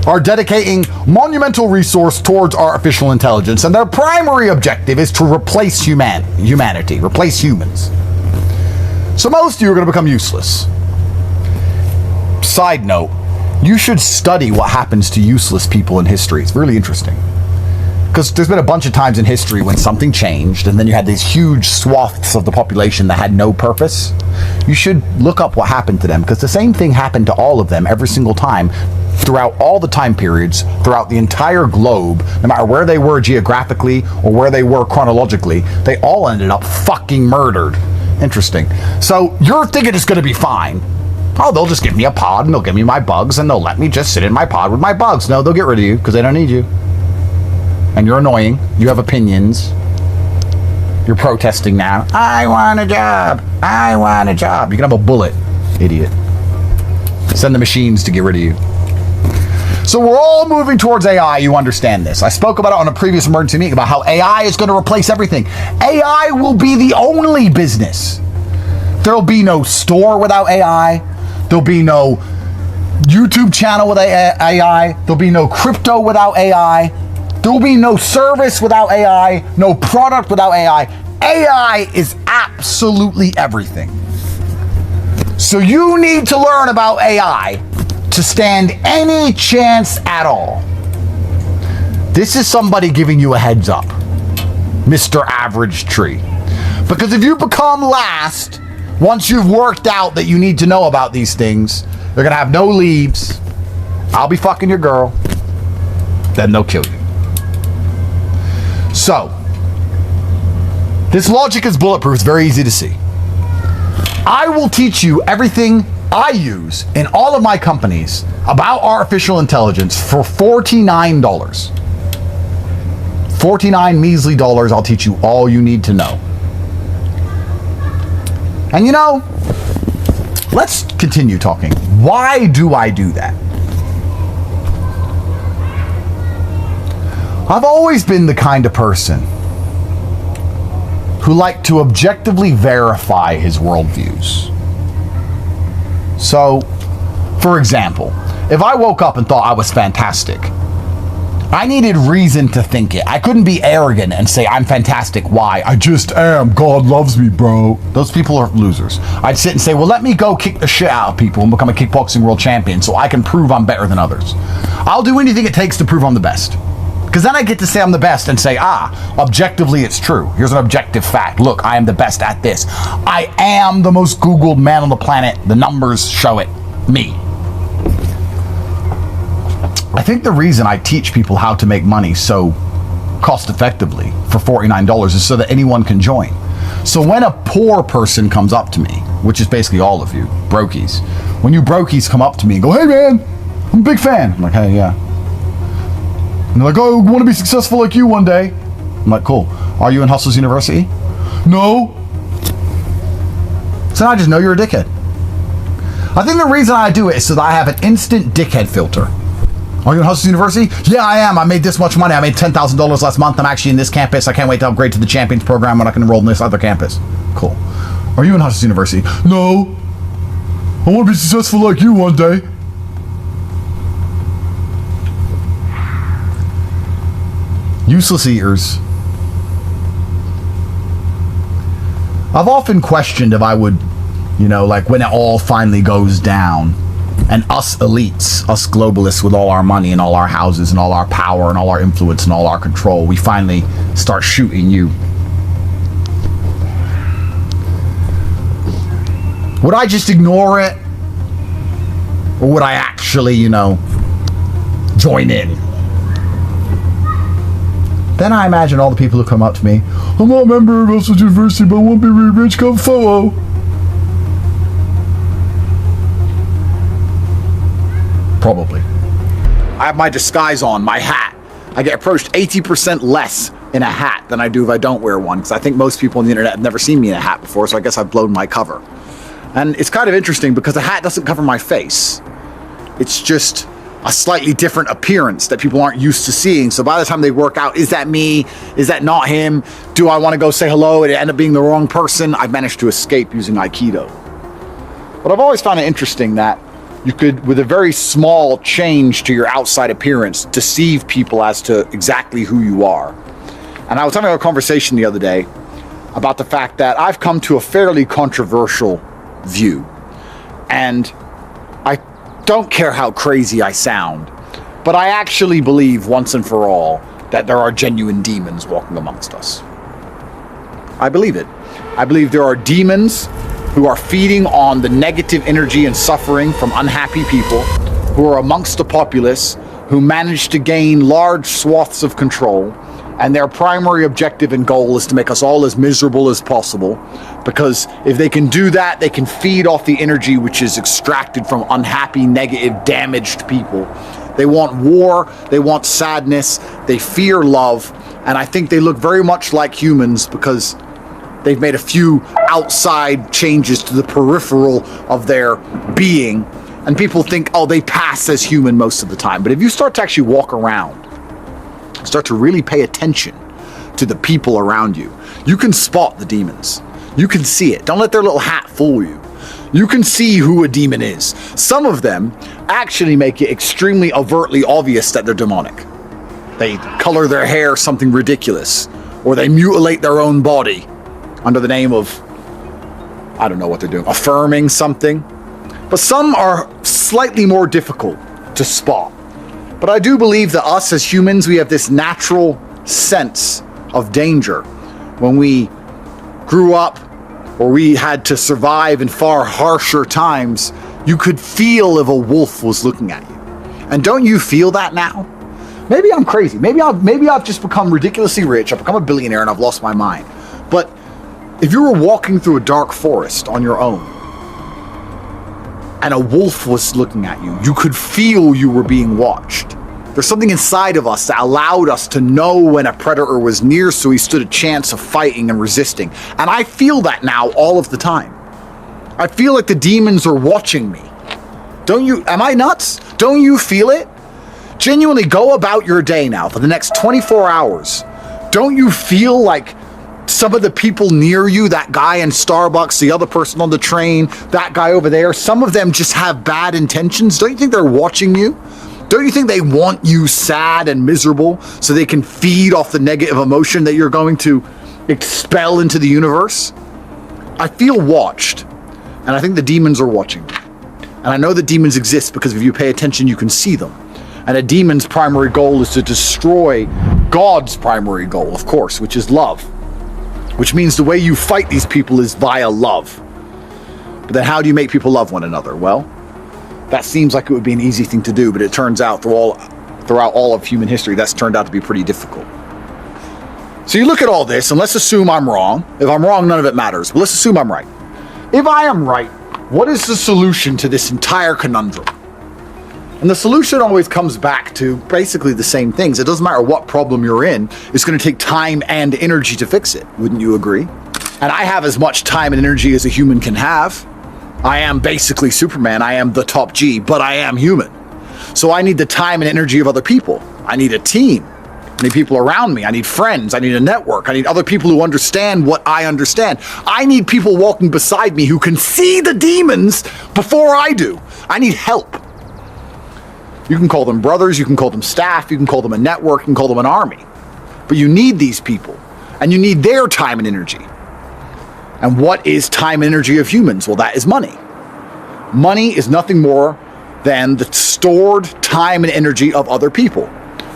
are dedicating monumental resource towards artificial intelligence, and their primary objective is to replace humanity, replace humans. So most of you are going to become useless. Side note, you should study what happens to useless people in history. It's really interesting. Because there's been a bunch of times in history when something changed and then you had these huge swaths of the population that had no purpose. You should look up what happened to them, because the same thing happened to all of them every single time throughout all the time periods, throughout the entire globe, no matter where they were geographically or where they were chronologically, they all ended up fucking murdered. Interesting. So you're thinking it's going to be fine. Oh, they'll just give me a pod and they'll give me my bugs and they'll let me just sit in my pod with my bugs. No, they'll get rid of you because they don't need you. And you're annoying. You have opinions. You're protesting now. I want a job. I want a job. You can have a bullet, idiot. Send the machines to get rid of you. So we're all moving towards AI. You understand this. I spoke about it on a previous emergency meeting about how AI is going to replace everything. AI will be the only business. There'll be no store without AI. There'll be no YouTube channel without AI. There'll be no crypto without AI. There will be no service without AI, no product without AI. AI is absolutely everything. So you need to learn about AI to stand any chance at all. This is somebody giving you a heads up, Mr. Average Tree. Because if you become last, once you've worked out that you need to know about these things, they're going to have no leaves. I'll be fucking your girl. Then they'll kill you. So, this logic is bulletproof. It's very easy to see. I will teach you everything I use in all of my companies about artificial intelligence for $49. 49 measly dollars. I'll teach you all you need to know. And you know, let's continue talking. Why do I do that? I've always been the kind of person who liked to objectively verify his worldviews. So, for example, if I woke up and thought I was fantastic, I needed reason to think it. I couldn't be arrogant and say, I'm fantastic. Why? I just am. God loves me, bro. Those people are losers. I'd sit and say, well, let me go kick the shit out of people and become a kickboxing world champion so I can prove I'm better than others. I'll do anything it takes to prove I'm the best. Because then I get to say I'm the best and say, objectively it's true. Here's an objective fact. Look, I am the best at this. I am the most Googled man on the planet. The numbers show it. Me. I think the reason I teach people how to make money so cost effectively for $49 is so that anyone can join. So when a poor person comes up to me, which is basically all of you, brokies, when you brokies come up to me and go, hey man, I'm a big fan. I'm like, hey, yeah. And they're like, oh, I want to be successful like you one day. I'm like, cool. Are you in Hustles University? No. So I just know you're a dickhead. I think the reason I do it is so that I have an instant dickhead filter. Are you in Hustles University? Yeah, I am. I made this much money. I made $10,000 last month. I'm actually in this campus. I can't wait to upgrade to the Champions program when I can enroll in this other campus. Cool. Are you in Hustles University? No. I want to be successful like you one day. Useless eaters. I've often questioned if I would, like when it all finally goes down and us elites, us globalists with all our money and all our houses and all our power and all our influence and all our control, we finally start shooting you. Would I just ignore it Or would I actually, join in? Then I imagine all the people who come up to me, I'm not a member of Oxford University, but I want to be really rich, come photo. Probably. I have my disguise on, my hat. I get approached 80% less in a hat than I do if I don't wear one, because I think most people on the internet have never seen me in a hat before, so I guess I've blown my cover. And it's kind of interesting because the hat doesn't cover my face. It's just a slightly different appearance that people aren't used to seeing. So by the time they work out, is that me? Is that not him? Do I want to go say hello and it end up being the wrong person? I've managed to escape using Aikido. But I've always found it interesting that you could, with a very small change to your outside appearance, deceive people as to exactly who you are. And I was having a conversation the other day about the fact that I've come to a fairly controversial view. And I don't care how crazy I sound, but I actually believe once and for all that there are genuine demons walking amongst us. I believe it. I believe there are demons who are feeding on the negative energy and suffering from unhappy people who are amongst the populace, who manage to gain large swaths of control, and their primary objective and goal is to make us all as miserable as possible, because if they can do that, they can feed off the energy which is extracted from unhappy, negative, damaged people. They want war, they want sadness, they fear love, and I think they look very much like humans because they've made a few outside changes to the peripheral of their being, and people think, oh, they pass as human most of the time. But if you start to actually walk around, start to really pay attention to the people around you, you can spot the demons. You can see it. Don't let their little hat fool you. You can see who a demon is. Some of them actually make it extremely overtly obvious that they're demonic. They color their hair something ridiculous, or they mutilate their own body under the name of, I don't know what they're doing, affirming something. But some are slightly more difficult to spot. But I do believe that us as humans, we have this natural sense of danger. When we grew up or we had to survive in far harsher times, you could feel if a wolf was looking at you. And don't you feel that now? Maybe I'm crazy. Maybe I've just become ridiculously rich. I've become a billionaire and I've lost my mind. But if you were walking through a dark forest on your own and a wolf was looking at you, you could feel you were being watched. There's something inside of us that allowed us to know when a predator was near, so we stood a chance of fighting and resisting. And I feel that now all of the time. I feel like the demons are watching me. Don't you? Am I nuts? Don't you feel it? Genuinely go about your day now for the next 24 hours. Don't you feel like some of the people near you, that guy in Starbucks, the other person on the train, that guy over there, some of them just have bad intentions? Don't you think they're watching you? Don't you think they want you sad and miserable so they can feed off the negative emotion that you're going to expel into the universe? I feel watched, and I think the demons are watching me. And I know that demons exist because if you pay attention, you can see them. And a demon's primary goal is to destroy God's primary goal, of course, which is love. Which means the way you fight these people is via love. But then how do you make people love one another? Well, that seems like it would be an easy thing to do, but it turns out throughout all of human history, that's turned out to be pretty difficult. So you look at all this, and let's assume I'm wrong. If I'm wrong, none of it matters, but let's assume I'm right. If I am right, what is the solution to this entire conundrum? And the solution always comes back to basically the same things. It doesn't matter what problem you're in, it's going to take time and energy to fix it. Wouldn't you agree? And I have as much time and energy as a human can have. I am basically Superman. I am the top G, but I am human. So I need the time and energy of other people. I need a team. I need people around me. I need friends. I need a network. I need other people who understand what I understand. I need people walking beside me who can see the demons before I do. I need help. You can call them brothers, you can call them staff, you can call them a network, you can call them an army. But you need these people, and you need their time and energy. And what is time and energy of humans? Well, that is money. Money is nothing more than the stored time and energy of other people.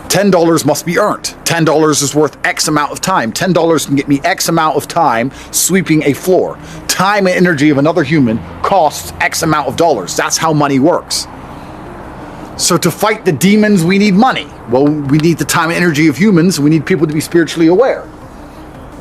$10 must be earned. $10 is worth X amount of time. $10 can get me X amount of time sweeping a floor. Time and energy of another human costs X amount of dollars. That's how money works. So to fight the demons, we need money. Well, we need the time and energy of humans. We need people to be spiritually aware.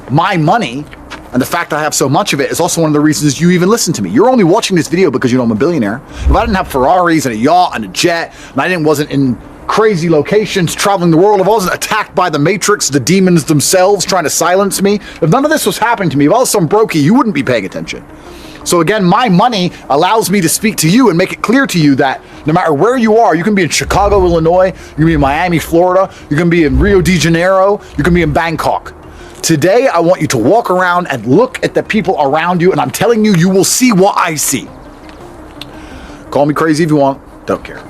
My money, and the fact I have so much of it, is also one of the reasons you even listen to me. You're only watching this video because you know I'm a billionaire. If I didn't have Ferraris and a yacht and a jet, and I wasn't in crazy locations traveling the world, if I wasn't attacked by the Matrix, the demons themselves trying to silence me, if none of this was happening to me, if I was some brokey, you wouldn't be paying attention. So again, my money allows me to speak to you and make it clear to you that no matter where you are, you can be in Chicago, Illinois, you can be in Miami, Florida, you can be in Rio de Janeiro, you can be in Bangkok. Today, I want you to walk around and look at the people around you, and I'm telling you, you will see what I see. Call me crazy if you want, don't care.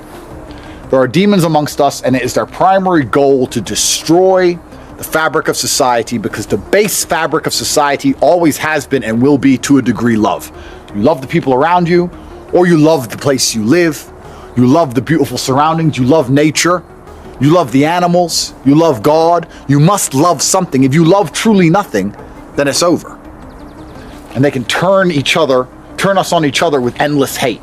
There are demons amongst us, and it is their primary goal to destroy the fabric of society, because the base fabric of society always has been and will be, to a degree, love. You love the people around you, or you love the place you live. You love the beautiful surroundings. You love nature. You love the animals. You love God. You must love something. If you love truly nothing, then it's over. And they can turn us on each other with endless hate.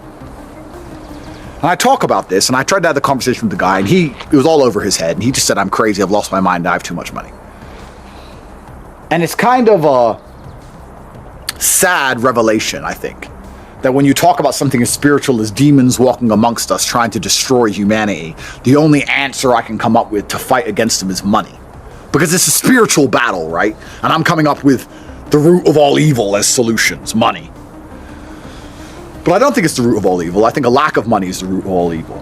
And I talk about this, and I tried to have the conversation with the guy, and it was all over his head, and he just said, I'm crazy, I've lost my mind, I have too much money. And it's kind of a sad revelation, I think, that when you talk about something as spiritual as demons walking amongst us trying to destroy humanity, the only answer I can come up with to fight against them is money. Because it's a spiritual battle, right? And I'm coming up with the root of all evil as solutions, money. But I don't think it's the root of all evil. I think a lack of money is the root of all evil.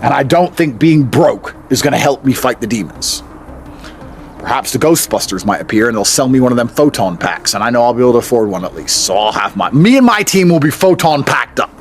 And I don't think being broke is going to help me fight the demons. Perhaps the Ghostbusters might appear and they'll sell me one of them photon packs, and I know I'll be able to afford one at least. So I'll have me and my team will be photon packed up.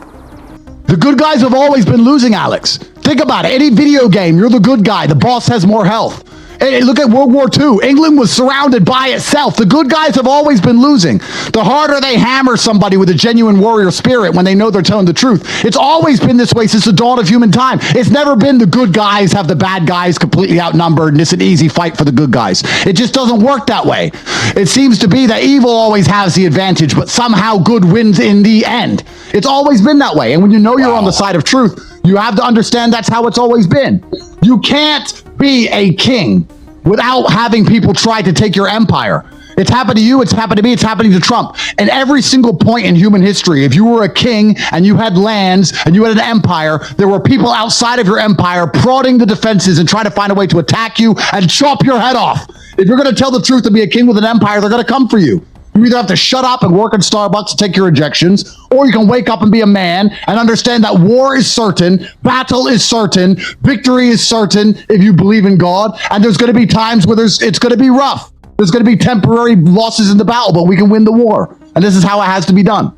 The good guys have always been losing, Alex. Think about it. Any video game, you're the good guy. The boss has more health. Hey, look at World War II. England was surrounded by itself. The good guys have always been losing. The harder they hammer somebody with a genuine warrior spirit when they know they're telling the truth. It's always been this way since the dawn of human time. It's never been the good guys have the bad guys completely outnumbered and it's an easy fight for the good guys. It just doesn't work that way. It seems to be that evil always has the advantage, but somehow good wins in the end. It's always been that way. And when you know you're on the side of truth, you have to understand that's how it's always been. You can't be a king without having people try to take your empire. It's happened to you, it's happened to me, it's happening to Trump. And every single point in human history, if you were a king and you had lands and you had an empire, there were people outside of your empire prodding the defenses and trying to find a way to attack you and chop your head off. If you're going to tell the truth and be a king with an empire, they're going to come for you. You either have to shut up and work at Starbucks to take your injections, or you can wake up and be a man and understand that war is certain, battle is certain, victory is certain if you believe in God, and there's going to be times where it's going to be rough. There's going to be temporary losses in the battle, but we can win the war. And this is how it has to be done.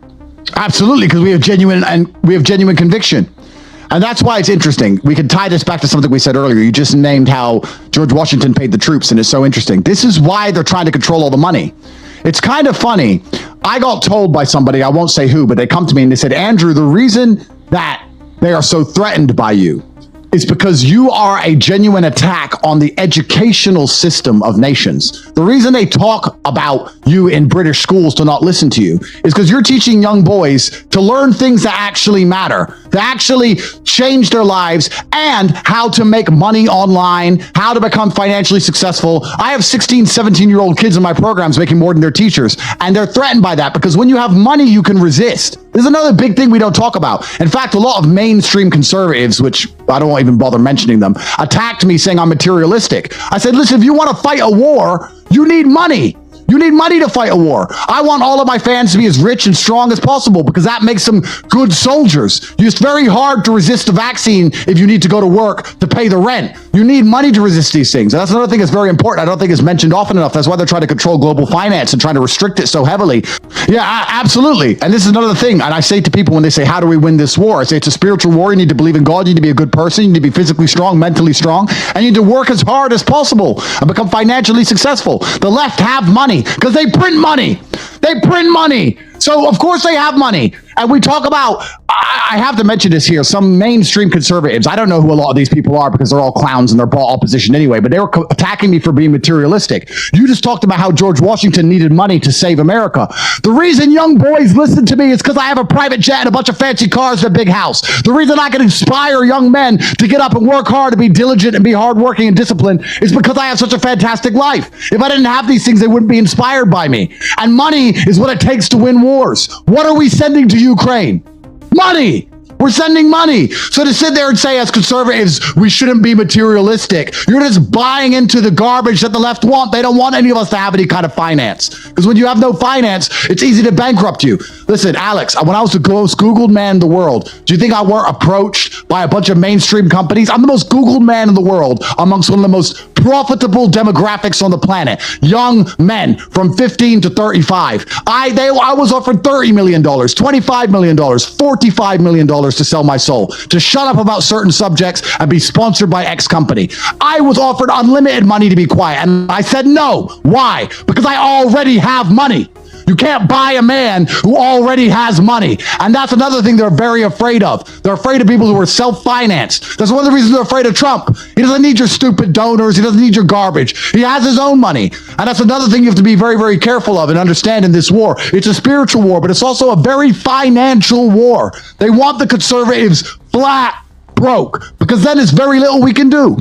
Absolutely, because we have genuine conviction. And that's why it's interesting. We can tie this back to something we said earlier. You just named how George Washington paid the troops, and it's so interesting. This is why they're trying to control all the money. It's kind of funny. I got told by somebody, I won't say who, but they come to me and they said, Andrew, the reason that they are so threatened by you is because you are a genuine attack on the educational system of nations. The reason they talk about you in British schools to not listen to you is because you're teaching young boys to learn things that actually matter, to actually change their lives, and how to make money online, how to become financially successful. I have 16, 17-year-old kids in my programs making more than their teachers, and they're threatened by that because when you have money, you can resist. There's another big thing we don't talk about. In fact, a lot of mainstream conservatives, which I don't even bother mentioning them, attacked me saying I'm materialistic. I said, listen, if you want to fight a war, you need money. You need money to fight a war. I want all of my fans to be as rich and strong as possible because that makes them good soldiers. It's very hard to resist the vaccine if you need to go to work to pay the rent. You need money to resist these things. And that's another thing that's very important. I don't think it's mentioned often enough. That's why they're trying to control global finance and trying to restrict it so heavily. Yeah, absolutely. And this is another thing. And I say to people when they say, how do we win this war? I say it's a spiritual war. You need to believe in God. You need to be a good person. You need to be physically strong, mentally strong. And you need to work as hard as possible and become financially successful. The left have money because they print money. They print money. So, of course, they have money. And we talk about, I have to mention this here, some mainstream conservatives, I don't know who a lot of these people are because they're all clowns and they're bought opposition anyway, but they were attacking me for being materialistic. You just talked about how George Washington needed money to save America. The reason young boys listen to me is because I have a private jet and a bunch of fancy cars and a big house. The reason I can inspire young men to get up and work hard, to be diligent and be hardworking and disciplined is because I have such a fantastic life. If I didn't have these things, they wouldn't be inspired by me. And money is what it takes to win wars. What are we sending to Ukraine? Money. We're sending money. So to sit there and say as conservatives, we shouldn't be materialistic, you're just buying into the garbage that the left want. They don't want any of us to have any kind of finance. Because when you have no finance, it's easy to bankrupt you. Listen, Alex, when I was the most Googled man in the world, do you think I weren't approached by a bunch of mainstream companies? I'm the most Googled man in the world amongst one of the most profitable demographics on the planet. Young men from 15 to 35. I was offered $30 million, $25 million, $45 million to sell my soul, to shut up about certain subjects and be sponsored by X company. I was offered unlimited money to be quiet, and I said no. Why? Because I already have money. You can't buy a man who already has money. And that's another thing they're very afraid of. They're afraid of people who are self-financed. That's one of the reasons they're afraid of Trump. He doesn't need your stupid donors. He doesn't need your garbage. He has his own money. And that's another thing you have to be very, very careful of and understand in this war. It's a spiritual war, but it's also a very financial war. They want the conservatives flat broke, because then there's very little we can do.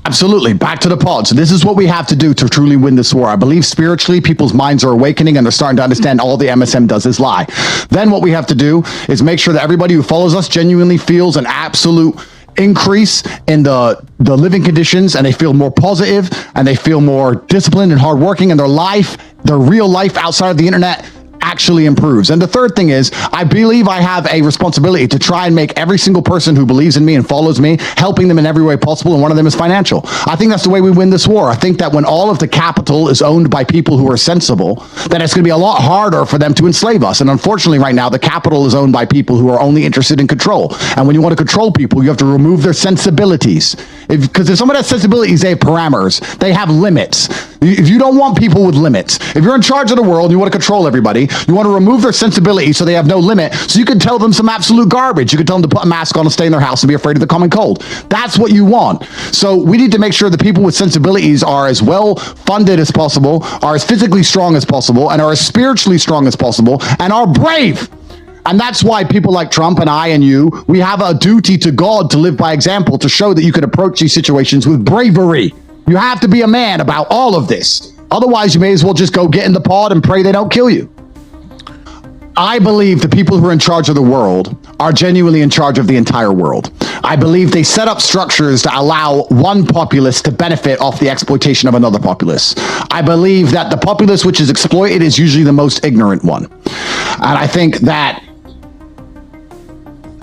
Absolutely. Back to the pod. So this is what we have to do to truly win this war. I believe spiritually, people's minds are awakening and they're starting to understand all the MSM does is lie. Then what we have to do is make sure that everybody who follows us genuinely feels an absolute increase in the living conditions, and they feel more positive and they feel more disciplined and hardworking, and their real life outside of the internet actually improves. And the third thing is, I believe I have a responsibility to try and make every single person who believes in me and follows me, helping them in every way possible, and one of them is financial. I think that's the way we win this war. I think that when all of the capital is owned by people who are sensible, then it's going to be a lot harder for them to enslave us. And unfortunately right now, the capital is owned by people who are only interested in control. And when you want to control people, you have to remove their sensibilities. Because if someone has sensibilities, they have parameters. They have limits. If you don't want people with limits, if you're in charge of the world and you want to control everybody, you want to remove their sensibility so they have no limit, so you can tell them some absolute garbage. You can tell them to put a mask on and stay in their house and be afraid of the common cold. That's what you want. So we need to make sure the people with sensibilities are as well funded as possible, are as physically strong as possible, and are as spiritually strong as possible, and are brave. And that's why people like Trump and I and you, we have a duty to God to live by example, to show that you can approach these situations with bravery. You have to be a man about all of this. Otherwise, you may as well just go get in the pod and pray they don't kill you. I believe the people who are in charge of the world are genuinely in charge of the entire world. I believe they set up structures to allow one populace to benefit off the exploitation of another populace. I believe that the populace which is exploited is usually the most ignorant one. And I think that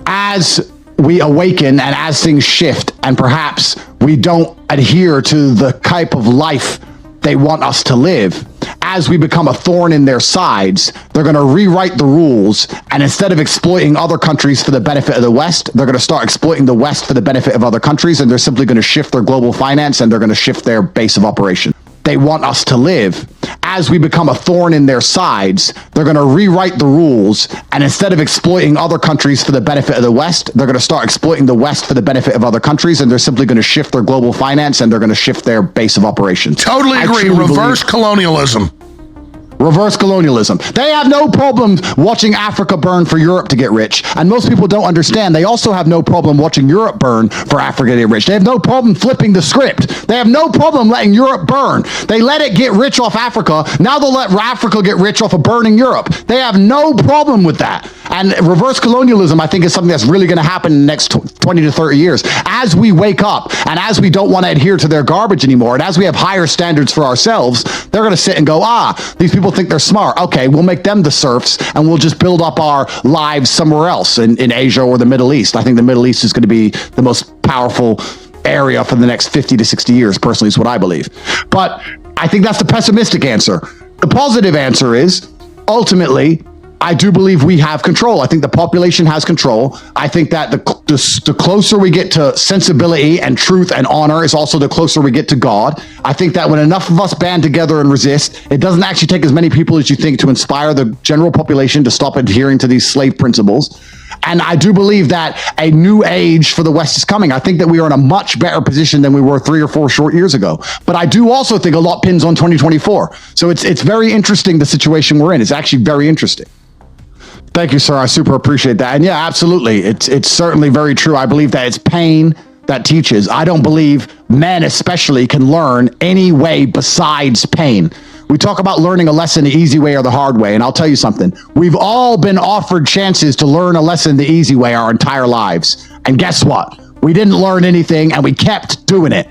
as we awaken and as things shift, and perhaps we don't adhere to the type of life they want us to live, as we become a thorn in their sides, they're going to rewrite the rules, and instead of exploiting other countries for the benefit of the West, they're going to start exploiting the West for the benefit of other countries, and they're simply going to shift their global finance, and they're going to shift their base of operation. They want us to live. As we become a thorn in their sides, they're going to rewrite the rules, and instead of exploiting other countries for the benefit of the West, they're going to start exploiting the West for the benefit of other countries, and they're simply going to shift their global finance, and they're going to shift their base of operations. Totally agree. Reverse colonialism. Reverse colonialism. They have no problem watching Africa burn for Europe to get rich. And most people don't understand. They also have no problem watching Europe burn for Africa to get rich. They have no problem flipping the script. They have no problem letting Europe burn. They let it get rich off Africa. Now they'll let Africa get rich off of burning Europe. They have no problem with that. And reverse colonialism, I think, is something that's really going to happen in the next 20 to 30 years. As we wake up and as we don't want to adhere to their garbage anymore, and as we have higher standards for ourselves, they're going to sit and go, these people think they're smart. Okay, we'll make them the serfs and we'll just build up our lives somewhere else in Asia or the Middle East. I think the Middle East is going to be the most powerful area for the next 50 to 60 years, personally, is what I believe. But I think that's the pessimistic answer. The positive answer is, ultimately, I do believe we have control. I think the population has control. I think that the closer we get to sensibility and truth and honor is also the closer we get to God. I think that when enough of us band together and resist, it doesn't actually take as many people as you think to inspire the general population to stop adhering to these slave principles. And I do believe that a new age for the West is coming. I think that we are in a much better position than we were 3 or 4 short years ago. But I do also think a lot pins on 2024. So it's very interesting, the situation we're in. It's actually very interesting. Thank you, sir. I super appreciate that. And yeah, absolutely. It's certainly very true. I believe that it's pain that teaches. I don't believe men especially can learn any way besides pain. We talk about learning a lesson the easy way or the hard way. And I'll tell you something. We've all been offered chances to learn a lesson the easy way our entire lives. And guess what? We didn't learn anything and we kept doing it.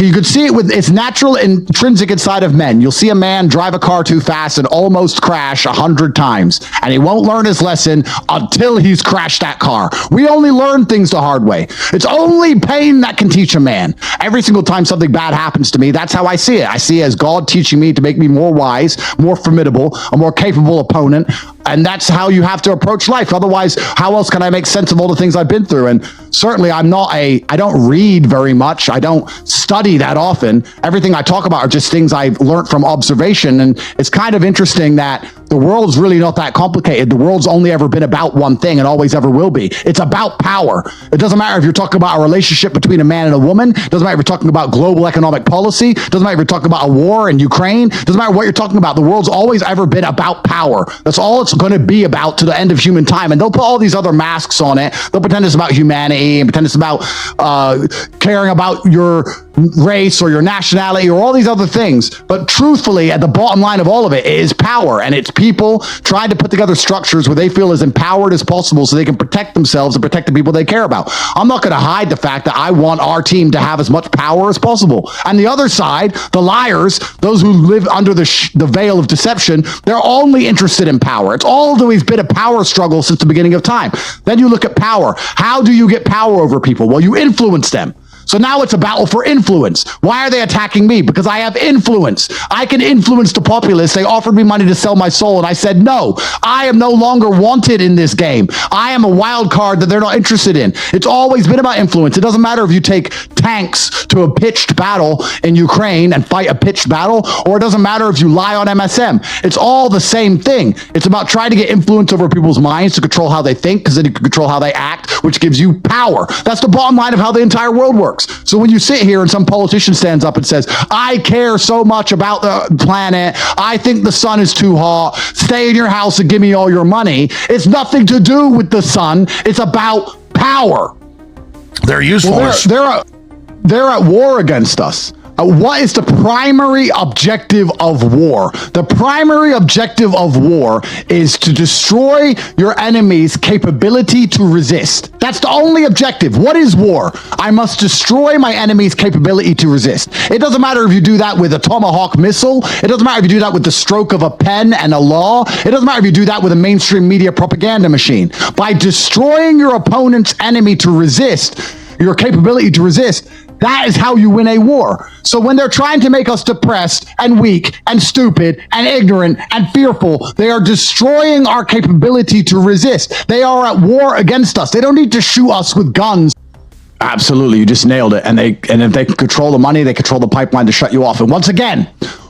You could see it with its natural intrinsic inside of men. You'll see a man drive a car too fast and almost crash 100 times, and he won't learn his lesson until he's crashed that car. We only learn things the hard way. It's only pain that can teach a man. Every single time something bad happens to me, that's how I see it. I see it as God teaching me to make me more wise, more formidable, a more capable opponent. And that's how you have to approach life. Otherwise, how else can I make sense of all the things I've been through? And certainly I don't read very much. I don't study that often. Everything I talk about are just things I've learned from observation. And it's kind of interesting that the world's really not that complicated. The world's only ever been about one thing and always ever will be. It's about power. It doesn't matter if you're talking about a relationship between a man and a woman. It doesn't matter if you're talking about global economic policy. It doesn't matter if you're talking about a war in Ukraine. It doesn't matter what you're talking about. The world's always ever been about power. That's all it's going to be about to the end of human time. And they'll put all these other masks on it. They'll pretend it's about humanity and pretend it's about caring about your race or your nationality or all these other things. But truthfully, at the bottom line of all of it is power. And it's people trying to put together structures where they feel as empowered as possible so they can protect themselves and protect the people they care about. I'm not going to hide the fact that I want our team to have as much power as possible. And the other side, the liars, those who live under the veil of deception, they're only interested in power. It's always been a power struggle since the beginning of time. Then you look at power. How do you get power over people? Well, you influence them. So now it's a battle for influence. Why are they attacking me? Because I have influence. I can influence the populace. They offered me money to sell my soul, and I said, no, I am no longer wanted in this game. I am a wild card that they're not interested in. It's always been about influence. It doesn't matter if you take tanks to a pitched battle in Ukraine and fight a pitched battle, or it doesn't matter if you lie on MSM. It's all the same thing. It's about trying to get influence over people's minds to control how they think, because then you can control how they act, which gives you power. That's the bottom line of how the entire world works. So when you sit here and some politician stands up and says, I care so much about the planet, I think the sun is too hot, stay in your house and give me all your money, it's nothing to do with the sun. It's about power. They're useful. Well, they're at war against us. What is the primary objective of war? The primary objective of war is to destroy your enemy's capability to resist. That's the only objective. What is war? I must destroy my enemy's capability to resist. It doesn't matter if you do that with a Tomahawk missile. It doesn't matter if you do that with the stroke of a pen and a law. It doesn't matter if you do that with a mainstream media propaganda machine. By destroying your opponent's enemy to resist, your capability to resist, that is how you win a war. So when they're trying to make us depressed and weak and stupid and ignorant and fearful, they are destroying our capability to resist. They are at war against us. They don't need to shoot us with guns. Absolutely, you just nailed it. And if they can control the money, they control the pipeline to shut you off. And once again,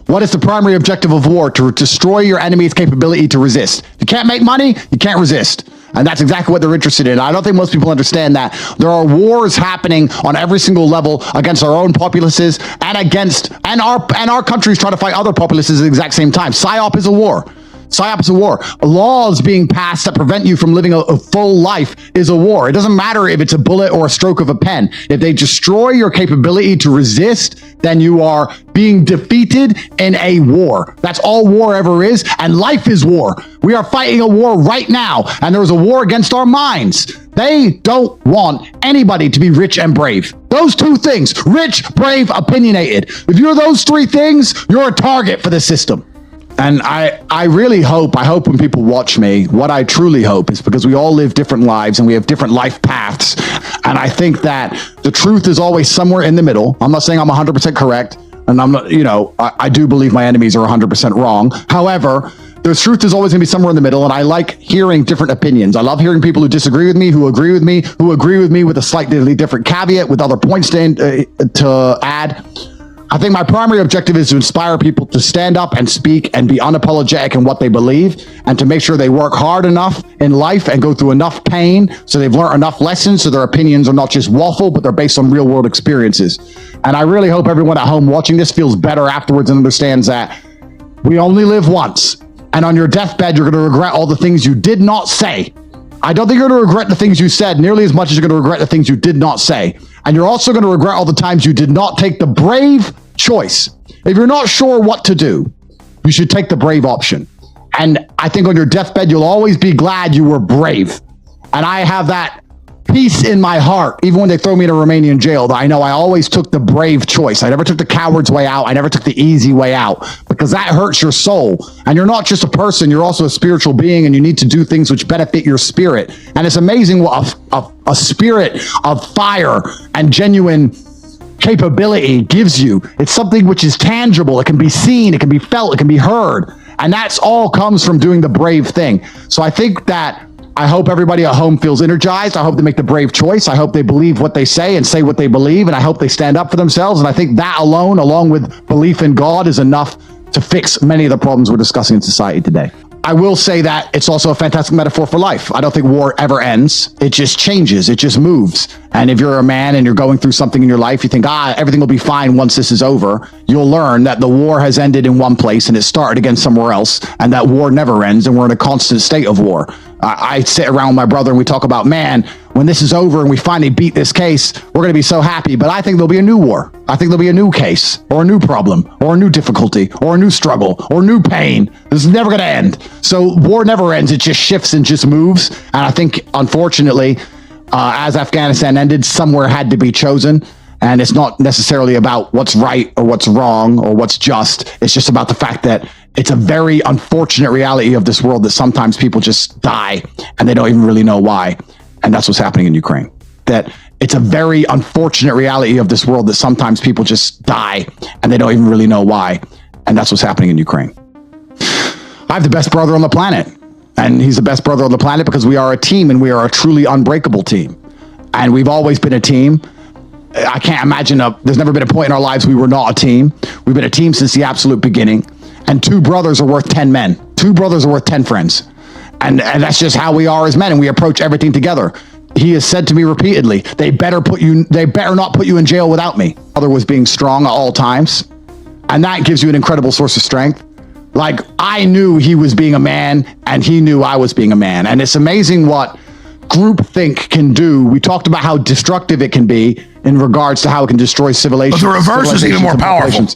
what is the primary objective of war? To destroy your enemy's capability to resist. If you can't make money, you can't resist. And that's exactly what they're interested in. I don't think most people understand that there are wars happening on every single level against our own populaces and our countries trying to fight other populaces at the exact same time. PSYOP is a war. PSYOP is a war. Laws being passed that prevent you from living a full life is a war. It doesn't matter if it's a bullet or a stroke of a pen. If they destroy your capability to resist, then you are being defeated in a war. That's all war ever is, and life is war. We are fighting a war right now, and there's a war against our minds. They don't want anybody to be rich and brave. Those two things, rich, brave, opinionated. If you're those three things, you're a target for the system. And I really hope when people watch me, what I truly hope is, because we all live different lives and we have different life paths. And I think that the truth is always somewhere in the middle. I'm not saying I'm 100% correct. And I'm not, I do believe my enemies are 100% wrong. However, The truth is always going to be somewhere in the middle, and I like hearing different opinions. I love hearing people who disagree with me, who agree with me, with a slightly different caveat, with other points to add. I think my primary objective is to inspire people to stand up and speak and be unapologetic in what they believe, and to make sure they work hard enough in life and go through enough pain so they've learned enough lessons so their opinions are not just waffle, but they're based on real world experiences. And I really hope everyone at home watching this feels better afterwards and understands that we only live once. And on your deathbed, you're going to regret all the things you did not say. I don't think you're going to regret the things you said nearly as much as you're going to regret the things you did not say. And you're also going to regret all the times you did not take the brave choice. If you're not sure what to do, you should take the brave option. And I think on your deathbed, you'll always be glad you were brave. And I have that peace in my heart, even when they throw me in a Romanian jail, that I know I always took the brave choice. I never took the coward's way out. I never took the easy way out, because that hurts your soul. And you're not just a person, you're also a spiritual being, and you need to do things which benefit your spirit. And it's amazing what a spirit of fire and genuine capability gives you. It's something which is tangible. It can be seen, it can be felt, it can be heard. And that's all comes from doing the brave thing. So I think that I hope everybody at home feels energized. I hope they make the brave choice. I hope they believe what they say and say what they believe. And I hope they stand up for themselves. And I think that alone, along with belief in God, is enough to fix many of the problems we're discussing in society today. I will say that it's also a fantastic metaphor for life. I don't think war ever ends. It just changes. It just moves. And if you're a man and you're going through something in your life, you think, everything will be fine once this is over. You'll learn that the war has ended in one place and it started again somewhere else, and that war never ends, and we're in a constant state of war. I sit around with my brother and we talk about, man, when this is over and we finally beat this case, we're going to be so happy. But I think there'll be a new war. I think there'll be a new case, or a new problem, or a new difficulty, or a new struggle, or new pain. This is never going to end. So war never ends. It just shifts and just moves. And I think, unfortunately, as Afghanistan ended, somewhere had to be chosen. And it's not necessarily about what's right or what's wrong or what's just. It's just about the fact that it's a very unfortunate reality of this world that sometimes people just die and they don't even really know why. And that's what's happening in Ukraine. That it's a very unfortunate reality of this world that sometimes people just die and they don't even really know why. And that's what's happening in Ukraine. I have the best brother on the planet. And he's the best brother on the planet because we are a team, and we are a truly unbreakable team. And we've always been a team. I can't imagine there's never been a point in our lives we were not a team. We've been a team since the absolute beginning. And 2 brothers are worth 10 men. 2 brothers are worth 10 friends. And that's just how we are as men, and we approach everything together. He has said to me repeatedly, they better not put you in jail without me. Brother was being strong at all times. And that gives you an incredible source of strength. Like, I knew he was being a man, and he knew I was being a man. And it's amazing what groupthink can do. We talked about how destructive it can be in regards to how it can destroy civilization. But the reverse is even more powerful.